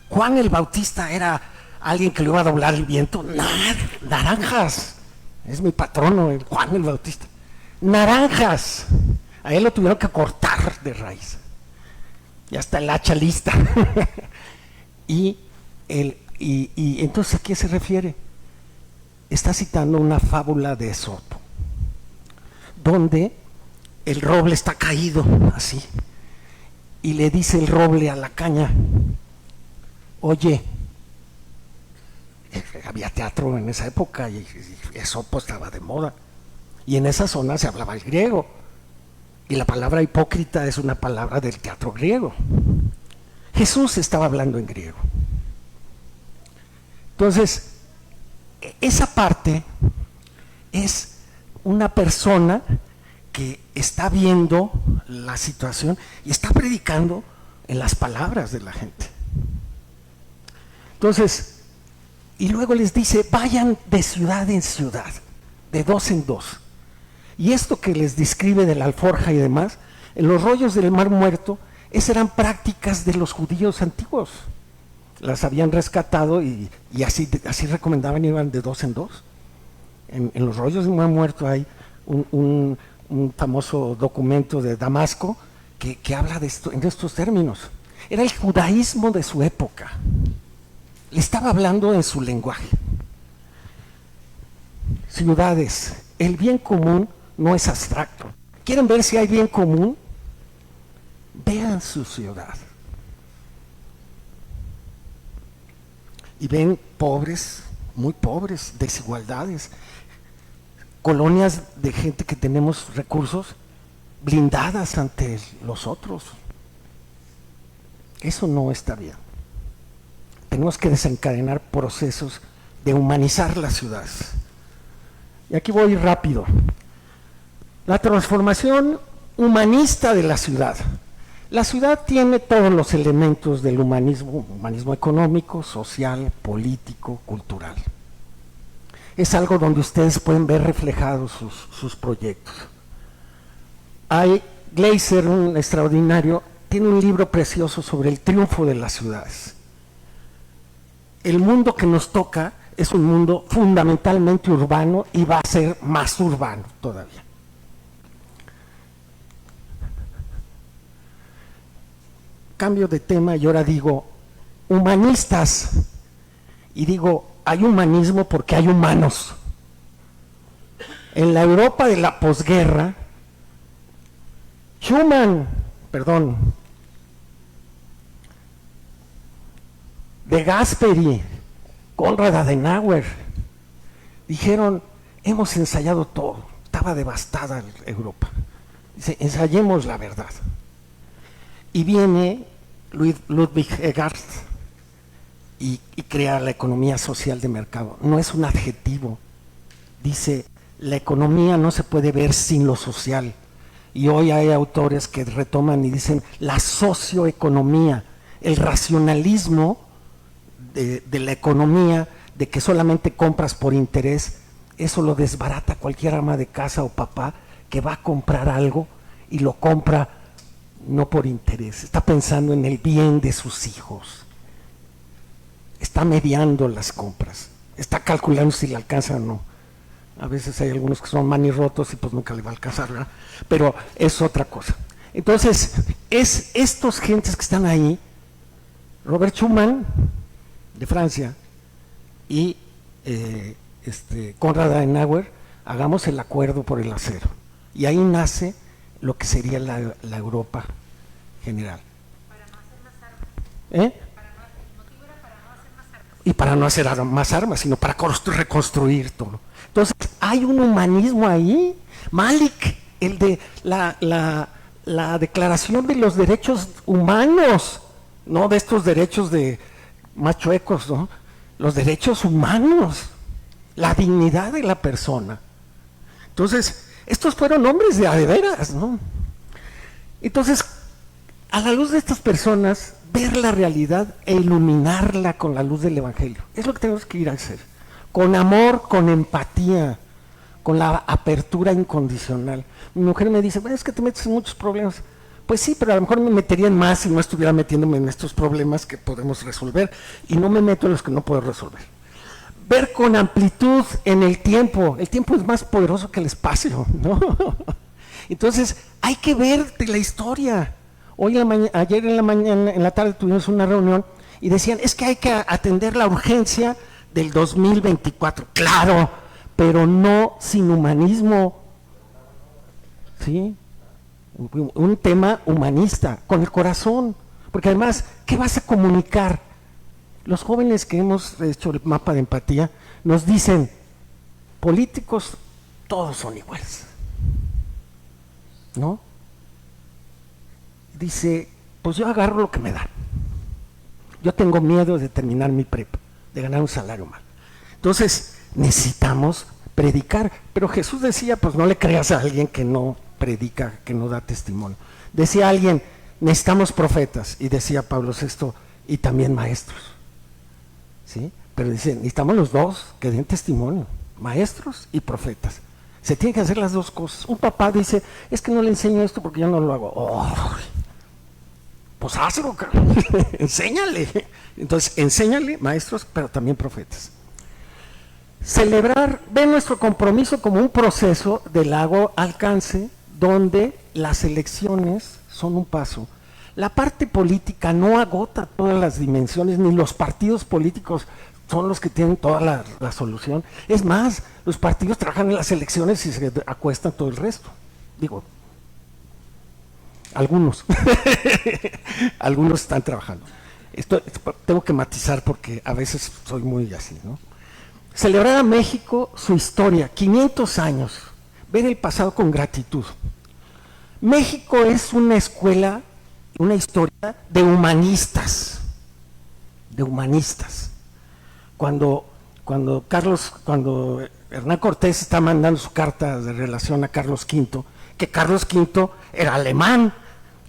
Juan el Bautista era alguien que le iba a doblar el viento. Naranjas, es mi patrono, Juan el Bautista. naranjas, a él lo tuvieron que cortar de raíz, ya está el hacha lista. y entonces, ¿a qué se refiere? Está citando una fábula de Esopo, donde el roble está caído así, y le dice el roble a la caña: oye, había teatro en esa época y Esopo estaba de moda, y en esa zona se hablaba el griego, y la palabra hipócrita es una palabra del teatro griego. Jesús estaba hablando en griego. Entonces, esa parte es una persona que está viendo la situación y está predicando en las palabras de la gente. Entonces, y luego les dice: vayan de ciudad en ciudad, de dos en dos. Y esto que les describe de la alforja y demás, en los rollos del Mar Muerto, esas eran prácticas de los judíos antiguos. Las habían rescatado y así recomendaban, iban de dos en dos. En los rollos del Mar Muerto hay un famoso documento de Damasco que habla de esto, en estos términos. Era el judaísmo de su época. Le estaba hablando en su lenguaje. Ciudades, el bien común no es abstracto. ¿Quieren ver si hay bien común? Vean su ciudad. Y ven pobres, muy pobres, desigualdades, colonias de gente que tenemos recursos blindadas ante los otros. Eso no está bien. Tenemos que desencadenar procesos de humanizar las ciudades. Y aquí voy rápido. La transformación humanista de la ciudad. La ciudad tiene todos los elementos del humanismo, humanismo económico, social, político, cultural. Es algo donde ustedes pueden ver reflejados sus proyectos. Hay Gleiser, un extraordinario, tiene un libro precioso sobre el triunfo de las ciudades. El mundo que nos toca es un mundo fundamentalmente urbano y va a ser más urbano todavía. Cambio de tema y ahora digo humanistas, y digo hay humanismo porque hay humanos. En la Europa de la posguerra, de Gasperi, Konrad Adenauer, dijeron: hemos ensayado todo, estaba devastada Europa, dice, ensayemos la verdad. Y viene Ludwig Erhard y crea la economía social de mercado. No es un adjetivo, dice: la economía no se puede ver sin lo social. Y hoy hay autores que retoman y dicen: la socioeconomía, el racionalismo de la economía, de que solamente compras por interés, eso lo desbarata cualquier ama de casa o papá que va a comprar algo y lo compra no por interés, está pensando en el bien de sus hijos, está mediando las compras, está calculando si le alcanza o no. A veces hay algunos que son manirrotos y pues nunca le va a alcanzar, ¿verdad? Pero es otra cosa. Entonces, es estos gentes que están ahí, Robert Schuman, de Francia, y Konrad Adenauer, hagamos el acuerdo por el acero. Y ahí nace lo que sería la Europa general. Para no hacer más armas. El motivo era para no hacer más armas. Y para no hacer más armas, sino para reconstruir todo. Entonces, hay un humanismo ahí. Malik, el de la declaración de los derechos humanos, no de estos derechos de más chuecos, ¿no? Los derechos humanos, la dignidad de la persona. Entonces, estos fueron hombres de veras, ¿no? Entonces, a la luz de estas personas, ver la realidad e iluminarla con la luz del Evangelio. Es lo que tenemos que ir a hacer. Con amor, con empatía, con la apertura incondicional. Mi mujer me dice: bueno, es que te metes en muchos problemas. Pues sí, pero a lo mejor me metería en más si no estuviera metiéndome en estos problemas que podemos resolver, y no me meto en los que no puedo resolver. ver con amplitud en el tiempo es más poderoso que el espacio, ¿no? Entonces, hay que ver de la historia. Ayer en la mañana, en la tarde tuvimos una reunión y decían, es que hay que atender la urgencia del 2024. Claro, pero no sin humanismo, ¿sí? Un tema humanista, con el corazón, porque además, ¿qué vas a comunicar? Los jóvenes que hemos hecho el mapa de empatía nos dicen, políticos todos son iguales, ¿no? Dice, pues yo agarro lo que me dan. Yo tengo miedo de terminar mi prepa, de ganar un salario mal. Entonces, necesitamos predicar. Pero Jesús decía, pues no le creas a alguien que no predica, que no da testimonio. Decía alguien, necesitamos profetas. Y decía Pablo VI, y también maestros. ¿Sí? Pero dice, necesitamos los dos que den testimonio, maestros y profetas. Se tienen que hacer las dos cosas. Un papá dice, es que no le enseño esto porque yo no lo hago. Oh, pues hazlo, enséñale. Entonces, enséñale, maestros, pero también profetas. Celebrar, ve nuestro compromiso como un proceso de largo alcance, donde las elecciones son un paso. La parte política no agota todas las dimensiones, ni los partidos políticos son los que tienen toda la solución. Es más, los partidos trabajan en las elecciones y se acuestan todo el resto. Digo, algunos, algunos están trabajando. Esto tengo que matizar porque a veces soy muy así, ¿no? Celebrar a México, su historia, 500 años, ver el pasado con gratitud. México es una escuela, una historia de humanistas, Cuando Hernán Cortés está mandando su carta de relación a Carlos V, que Carlos V era alemán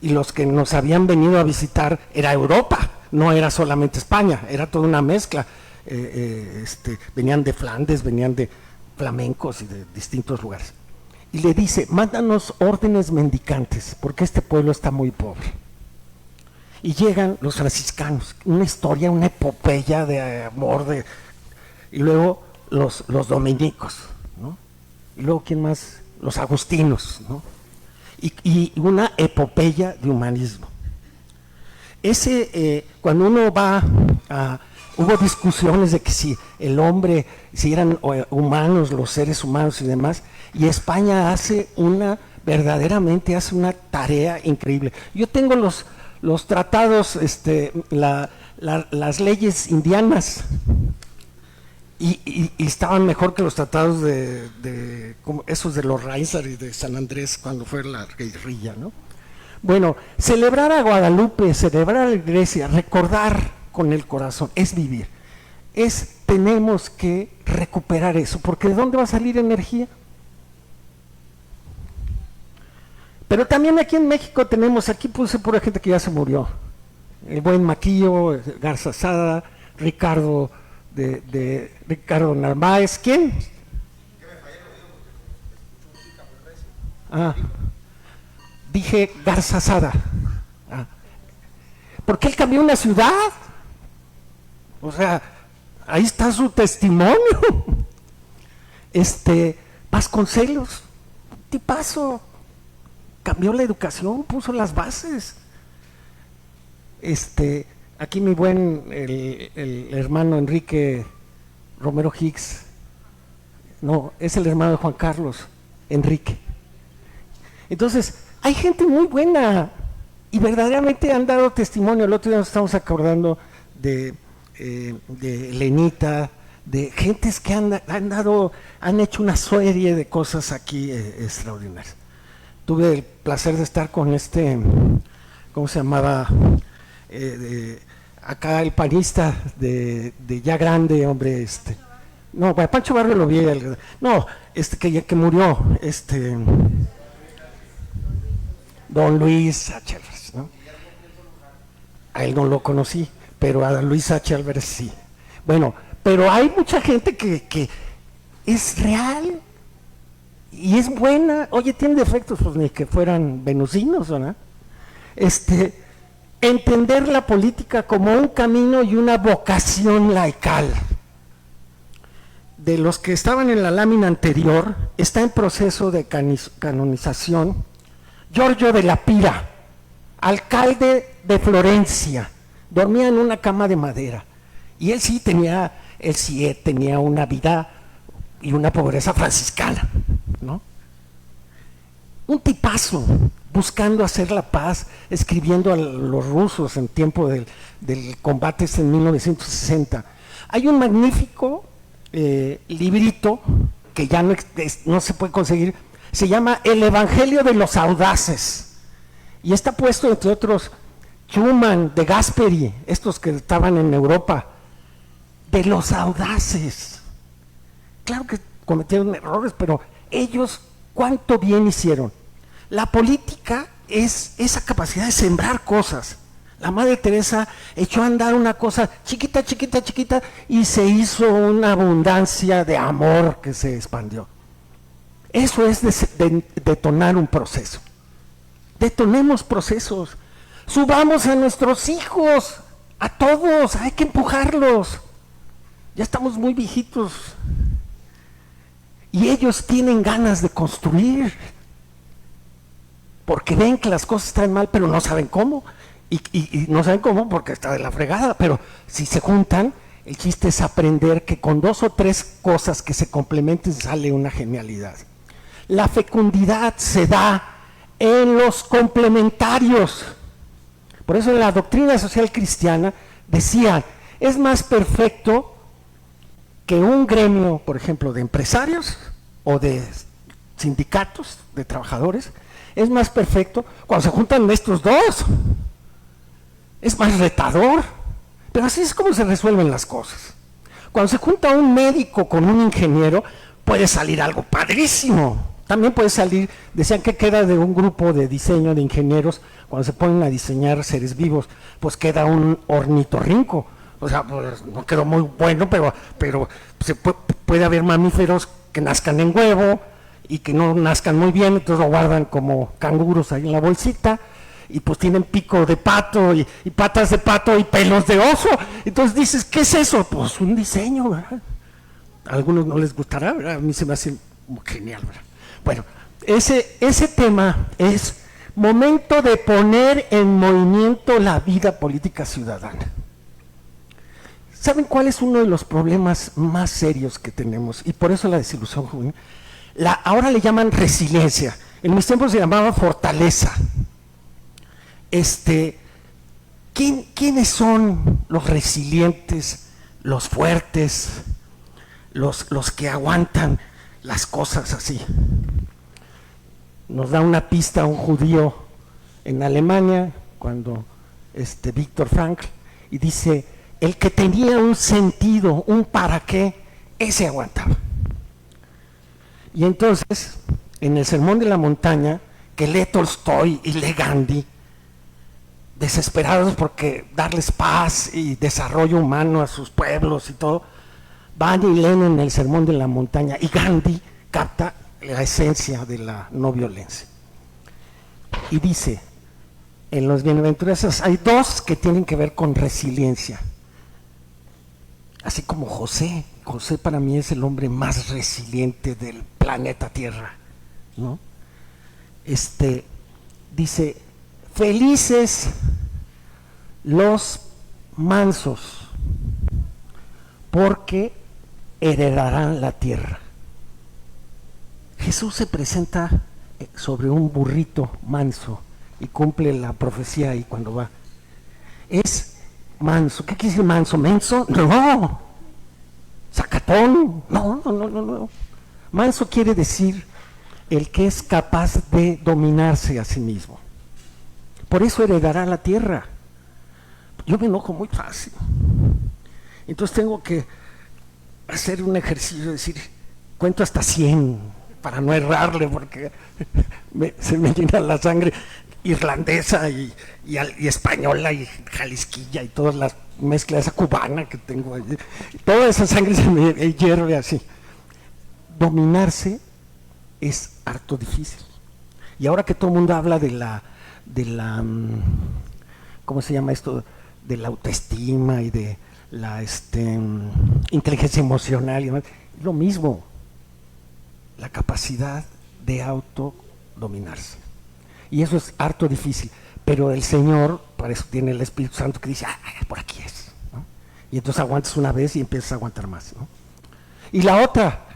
y los que nos habían venido a visitar era Europa, no era solamente España, era toda una mezcla. Venían de Flandes, venían de flamencos y de distintos lugares. Y le dice, mándanos órdenes mendicantes, porque este pueblo está muy pobre. Y llegan los franciscanos, una historia, una epopeya de amor, y luego los dominicos, ¿no? Y luego, ¿quién más? Los agustinos, ¿no? Y una epopeya de humanismo. Cuando uno va a... Hubo discusiones de que si el hombre, si eran humanos, los seres humanos y demás, y España verdaderamente hace una tarea increíble. Yo tengo los tratados, las leyes indianas, y estaban mejor que los tratados como esos de los Ráizar y de San Andrés cuando fue la guerrilla, ¿no? Bueno, celebrar a Guadalupe, celebrar a la iglesia, recordar con el corazón, es vivir. Tenemos que recuperar eso, porque ¿de dónde va a salir energía? Pero también aquí en México aquí puse pura gente que ya se murió. El buen Maquillo, Garza Sada, Ricardo Narváez, ¿quién? Dije Garza Sada. Porque él cambió una ciudad. O sea, ahí está su testimonio. Vasconcelos, tipazo, cambió la educación, puso las bases. Aquí mi buen, el hermano Enrique Romero Hicks, no, es el hermano de Juan Carlos, Enrique. Entonces, hay gente muy buena y verdaderamente han dado testimonio. El otro día nos estamos acordando de Lenita, de gentes que han hecho una serie de cosas aquí extraordinarias. Tuve el placer de estar con ¿cómo se llamaba? Acá el panista de ya grande, hombre, no, Pancho Barrio lo vi, que murió, Don Luis Sacha Álvarez, ¿no? A él no lo conocí, pero a Luis Sacha Álvarez sí. Bueno, pero hay mucha gente que es real y es buena. Oye, tiene defectos, pues ni que fueran venusinos, ¿no? Entender la política como un camino y una vocación laical. de los que estaban en la lámina anterior, está en proceso de canonización Giorgio de la Pira, alcalde de Florencia. Dormía en una cama de madera y él sí tenía una vida y una pobreza franciscana, ¿no? Un tipazo, buscando hacer la paz, escribiendo a los rusos en tiempo del combate en 1960. Hay un magnífico librito que ya no se puede conseguir, se llama El Evangelio de los Audaces, y está puesto entre otros Schumann, de Gasperi, estos que estaban en Europa, de los audaces. Claro que cometieron errores, pero ellos cuánto bien hicieron. La política es esa capacidad de sembrar cosas. La Madre Teresa echó a andar una cosa chiquita, chiquita, chiquita, y se hizo una abundancia de amor que se expandió. Eso es detonar un proceso. Detonemos procesos. Subamos a nuestros hijos, a todos, hay que empujarlos. Ya estamos muy viejitos. Y ellos tienen ganas de construir, porque ven que las cosas están mal, pero no saben cómo. Y no saben cómo porque está de la fregada, pero si se juntan, el chiste es aprender que con 2 o 3 cosas que se complementen sale una genialidad. La fecundidad se da en los complementarios. Por eso en la doctrina social cristiana decían, es más perfecto que un gremio, por ejemplo, de empresarios o de sindicatos de trabajadores, es más perfecto cuando se juntan estos dos. Es más retador, pero así es como se resuelven las cosas. Cuando se junta un médico con un ingeniero, puede salir algo padrísimo. También puede salir, decían que queda de un grupo de diseño de ingenieros, cuando se ponen a diseñar seres vivos, pues queda un ornitorrinco. O sea, pues no quedó muy bueno, pero puede haber mamíferos que nazcan en huevo y que no nazcan muy bien, entonces lo guardan como canguros ahí en la bolsita, y pues tienen pico de pato y patas de pato y pelos de oso. Entonces dices, ¿qué es eso? Pues un diseño, ¿verdad? A algunos no les gustará, ¿verdad? A mí se me hace genial, ¿verdad? Bueno, ese tema es momento de poner en movimiento la vida política ciudadana. ¿Saben cuál es uno de los problemas más serios que tenemos? Y por eso la desilusión juvenil. Ahora le llaman resiliencia. En mis tiempos se llamaba fortaleza. ¿Quiénes son los resilientes, los fuertes, los que aguantan las cosas así? Nos da una pista un judío en Alemania, cuando Viktor Frankl, y dice, el que tenía un sentido, un para qué, ese aguantaba. Y entonces, en el Sermón de la Montaña, que lee Tolstoy y lee Gandhi, desesperados porque darles paz y desarrollo humano a sus pueblos y todo, van y leen en el Sermón de la Montaña, y Gandhi capta la esencia de la no violencia. Y dice, en los bienaventuranzas hay 2 que tienen que ver con resiliencia. Así como José para mí es el hombre más resiliente del planeta Tierra, ¿no? Dice, felices los mansos, porque heredarán la tierra. Jesús se presenta sobre un burrito manso y cumple la profecía ahí cuando va. Es manso. ¿Qué quiere decir manso? ¿Menso? No. ¿Sacatón? No. Manso quiere decir el que es capaz de dominarse a sí mismo. Por eso heredará la tierra. Yo me enojo muy fácil. Entonces tengo que hacer un ejercicio de decir, cuento hasta 100 para no errarle, porque se me llena la sangre irlandesa y española y jalisquilla y todas las mezclas, esa cubana que tengo ahí, toda esa sangre se me hierve así. Dominarse es harto difícil. Y ahora que todo el mundo habla de la ¿cómo se llama esto? De la autoestima y de la inteligencia emocional y demás, Lo mismo, la capacidad de autodominarse. Y eso es harto difícil, pero el Señor, para eso tiene el Espíritu Santo que dice, por aquí es, ¿no? Y entonces aguantas una vez y empiezas a aguantar más, ¿no? Y la otra,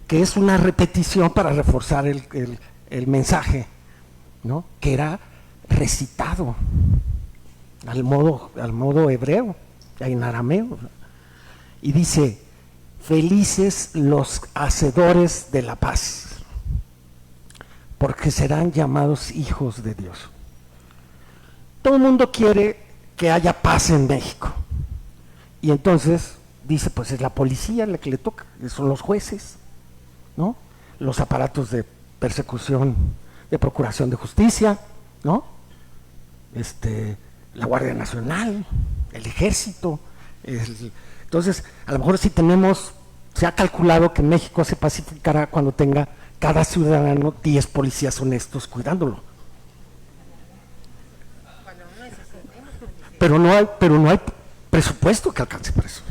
que es una repetición para reforzar el mensaje, ¿no? Que era recitado al modo hebreo, en arameo, ¿no? Y dice, felices los hacedores de la paz, porque serán llamados hijos de Dios. Todo el mundo quiere que haya paz en México. Y entonces dice, pues es la policía la que le toca, son los jueces, ¿no? Los aparatos de persecución, de procuración de justicia, ¿no? La Guardia Nacional, el Ejército. Entonces, a lo mejor si se ha calculado que México se pacificará cuando tenga cada ciudadano 10 policías honestos cuidándolo. Pero no hay presupuesto que alcance para eso.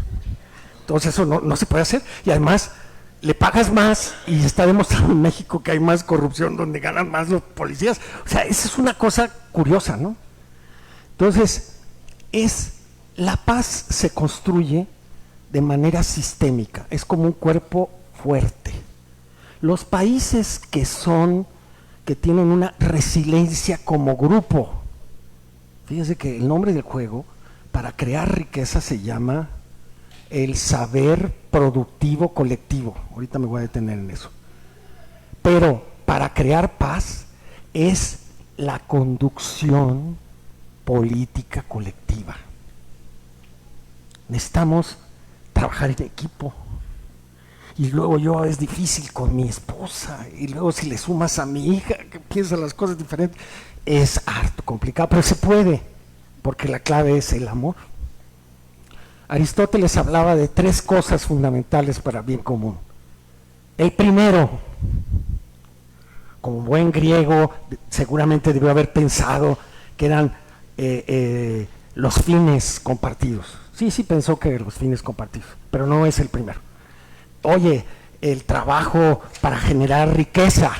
Entonces eso no se puede hacer. Y además le pagas más y está demostrado en México que hay más corrupción donde ganan más los policías. O sea, esa es una cosa curiosa, ¿no? Entonces, la paz se construye de manera sistémica, es como un cuerpo fuerte. Los países que tienen una resiliencia como grupo, fíjense que el nombre del juego para crear riqueza se llama el saber productivo colectivo. Ahorita me voy a detener en eso. Pero para crear paz es la conducción política colectiva. Necesitamos trabajar en equipo. Y luego es difícil con mi esposa, y luego si le sumas a mi hija, que piensa las cosas diferentes, es harto complicado, pero se puede, porque la clave es el amor. Aristóteles hablaba de 3 cosas fundamentales para el bien común. El primero, como buen griego, seguramente debió haber pensado que eran los fines compartidos. Sí pensó que los fines compartidos, pero no es el primero. Oye, el trabajo para generar riqueza.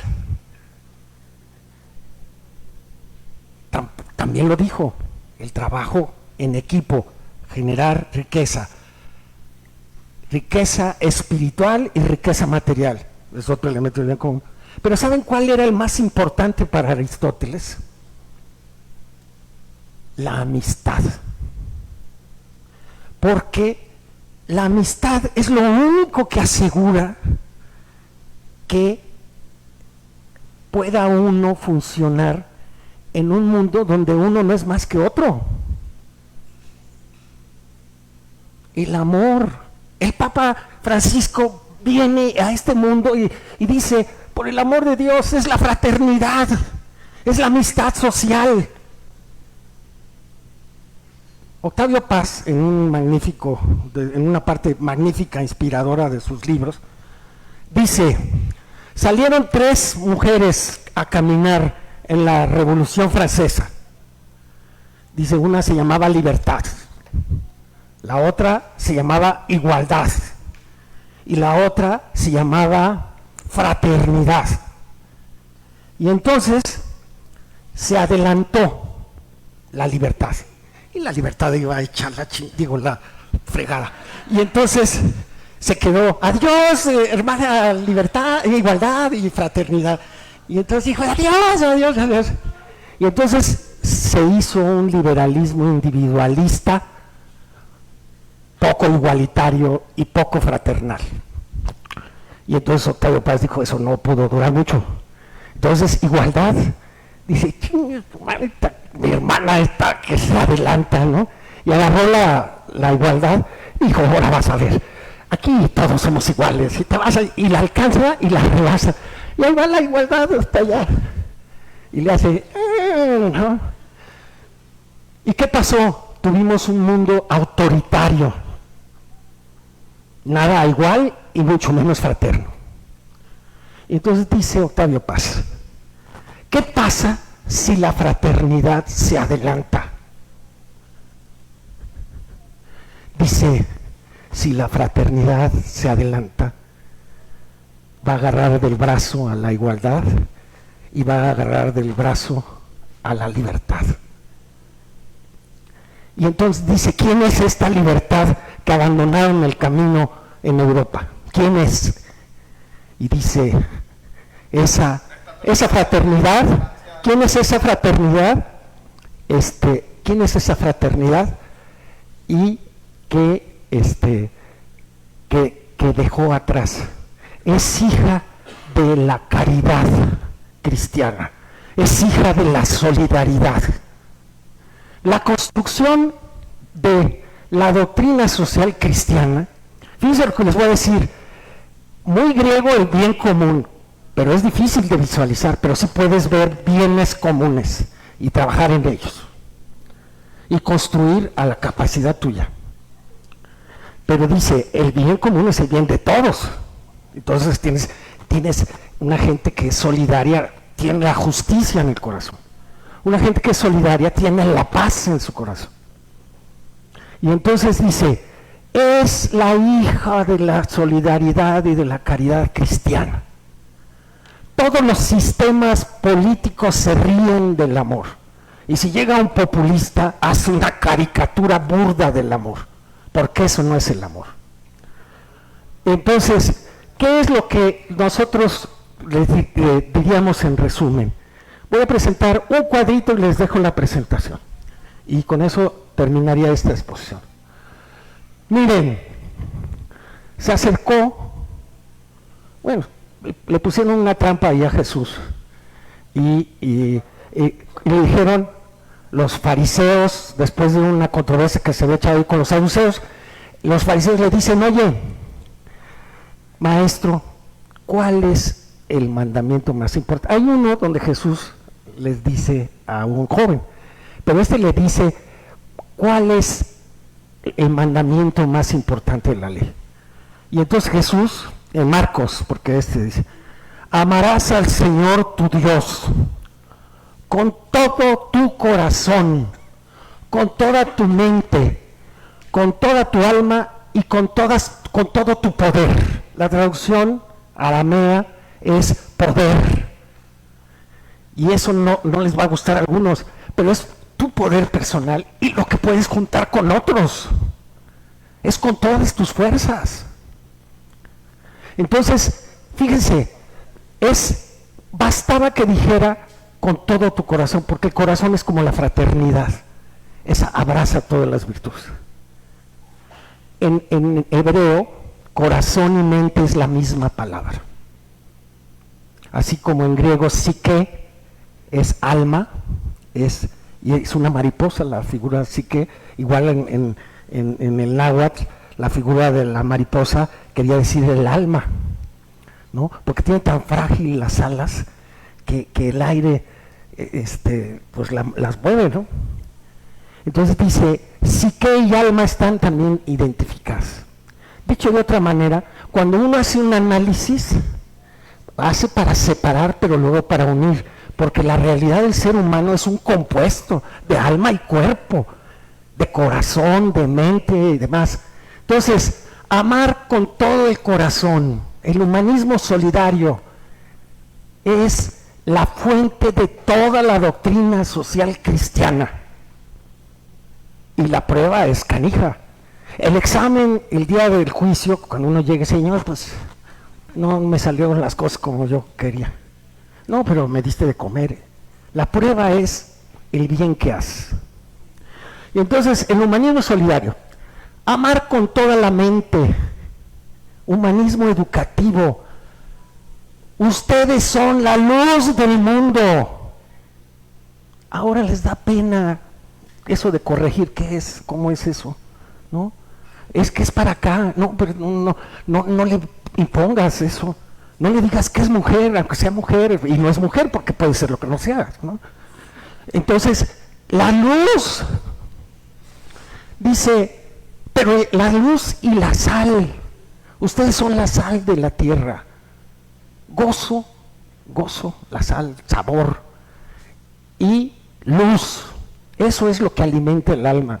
También lo dijo, el trabajo en equipo, generar riqueza. Riqueza espiritual y riqueza material, es otro elemento del bien común. Pero ¿saben cuál era el más importante para Aristóteles? La amistad. Porque la amistad es lo único que asegura que pueda uno funcionar en un mundo donde uno no es más que otro. El amor. El Papa Francisco viene a este mundo y dice, por el amor de Dios, es la fraternidad, es la amistad social. Octavio Paz, en una parte magnífica, inspiradora de sus libros, dice, salieron 3 mujeres a caminar en la Revolución Francesa. Dice, una se llamaba Libertad, la otra se llamaba Igualdad y la otra se llamaba Fraternidad. Y entonces se adelantó la Libertad. Y la Libertad iba a echar la fregada. Y entonces se quedó, adiós, hermana Libertad, Igualdad y Fraternidad. Y entonces dijo, adiós. Y entonces se hizo un liberalismo individualista, poco igualitario y poco fraternal. Y entonces Octavio Paz dijo, eso no pudo durar mucho. Entonces, Igualdad, dice, mi hermana esta que se adelanta, ¿no? Y agarró la Igualdad y dijo, ahora vas a ver, aquí todos somos iguales, y la alcanza y la rebasa. Y ahí va la Igualdad hasta allá. Y le hace, ¿no? ¿Y qué pasó? Tuvimos un mundo autoritario, nada igual y mucho menos fraterno. Y entonces dice Octavio Paz, ¿qué pasa si la fraternidad se adelanta? Dice, si la fraternidad se adelanta, va a agarrar del brazo a la igualdad y va a agarrar del brazo a la libertad. Y entonces dice, ¿quién es esta libertad que abandonaron el camino en Europa? ¿Quién es? Y dice, esa fraternidad. ¿Quién es esa fraternidad? ¿Quién es esa fraternidad? Y que dejó atrás. Es hija de la caridad cristiana, es hija de la solidaridad. La construcción de la doctrina social cristiana, fíjense lo que les voy a decir, muy griego el bien común, pero es difícil de visualizar, pero sí puedes ver bienes comunes y trabajar en ellos y construir a la capacidad tuya. Pero dice, el bien común es el bien de todos. Entonces tienes una gente que es solidaria, tiene la justicia en el corazón. Una gente que es solidaria tiene la paz en su corazón. Y entonces dice, es la hija de la solidaridad y de la caridad cristiana. Todos los sistemas políticos se ríen del amor. Y si llega un populista, hace una caricatura burda del amor, porque eso no es el amor. Entonces, ¿qué es lo que nosotros les diríamos en resumen? Voy a presentar un cuadrito y les dejo la presentación. Y con eso terminaría esta exposición. Miren, se acercó, bueno, le pusieron una trampa ahí a Jesús y le dijeron los fariseos, después de una controversia que se había echado ahí con los saduceos, los fariseos le dicen, oye, maestro, ¿cuál es el mandamiento más importante? Hay uno donde Jesús les dice a un joven, pero le dice, ¿cuál es el mandamiento más importante de la ley? Y entonces Jesús, en Marcos, porque dice, amarás al Señor tu Dios con todo tu corazón, con toda tu mente, con toda tu alma y con todo tu poder. La traducción aramea es poder. Y eso no les va a gustar a algunos, pero es tu poder personal y lo que puedes juntar con otros. Es con todas tus fuerzas. Entonces, fíjense, bastaba que dijera con todo tu corazón, porque el corazón es como la fraternidad, esa abraza todas las virtudes. En hebreo, corazón y mente es la misma palabra. Así como en griego, psique es alma, y es una mariposa la figura psique, igual en el náhuatl, la figura de la mariposa quería decir el alma, ¿no? Porque tiene tan frágil las alas que el aire pues las mueve, ¿no? Entonces dice, psique y alma están también identificadas. Dicho de otra manera, cuando uno hace un análisis, hace para separar, pero luego para unir, porque la realidad del ser humano es un compuesto de alma y cuerpo, de corazón, de mente y demás. Entonces, amar con todo el corazón, el humanismo solidario, es la fuente de toda la doctrina social cristiana. Y la prueba es canija. El examen, el día del juicio, cuando uno llegue, Señor, pues no me salieron las cosas como yo quería. No, pero me diste de comer. La prueba es el bien que haces. Y entonces, el humanismo solidario, amar con toda la mente, humanismo educativo. Ustedes son la luz del mundo. Ahora les da pena eso de corregir, ¿qué es? ¿Cómo es eso? ¿No? Es que es para acá, no, pero no le impongas eso. No le digas que es mujer, aunque sea mujer, y no es mujer porque puede ser lo que no sea, ¿no? Entonces, la luz, dice, pero la luz y la sal, ustedes son la sal de la tierra. Gozo, la sal, sabor y luz. Eso es lo que alimenta el alma.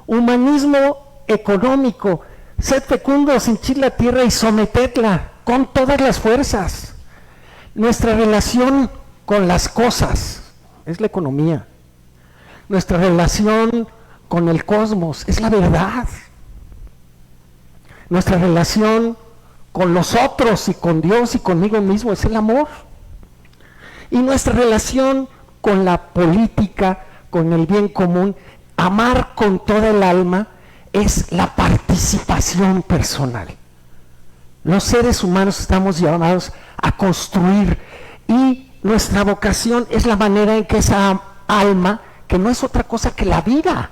Humanismo económico, sed fecundos, hinchid la tierra y sometedla. con todas las fuerzas. Nuestra relación con las cosas es la economía. Nuestra relación con el cosmos es la verdad. Nuestra relación con los otros y con Dios y conmigo mismo es el amor. Y nuestra relación con la política, con el bien común, amar con toda el alma, es la participación personal. Los seres humanos estamos llamados a construir y nuestra vocación es la manera en que esa alma, que no es otra cosa que la vida,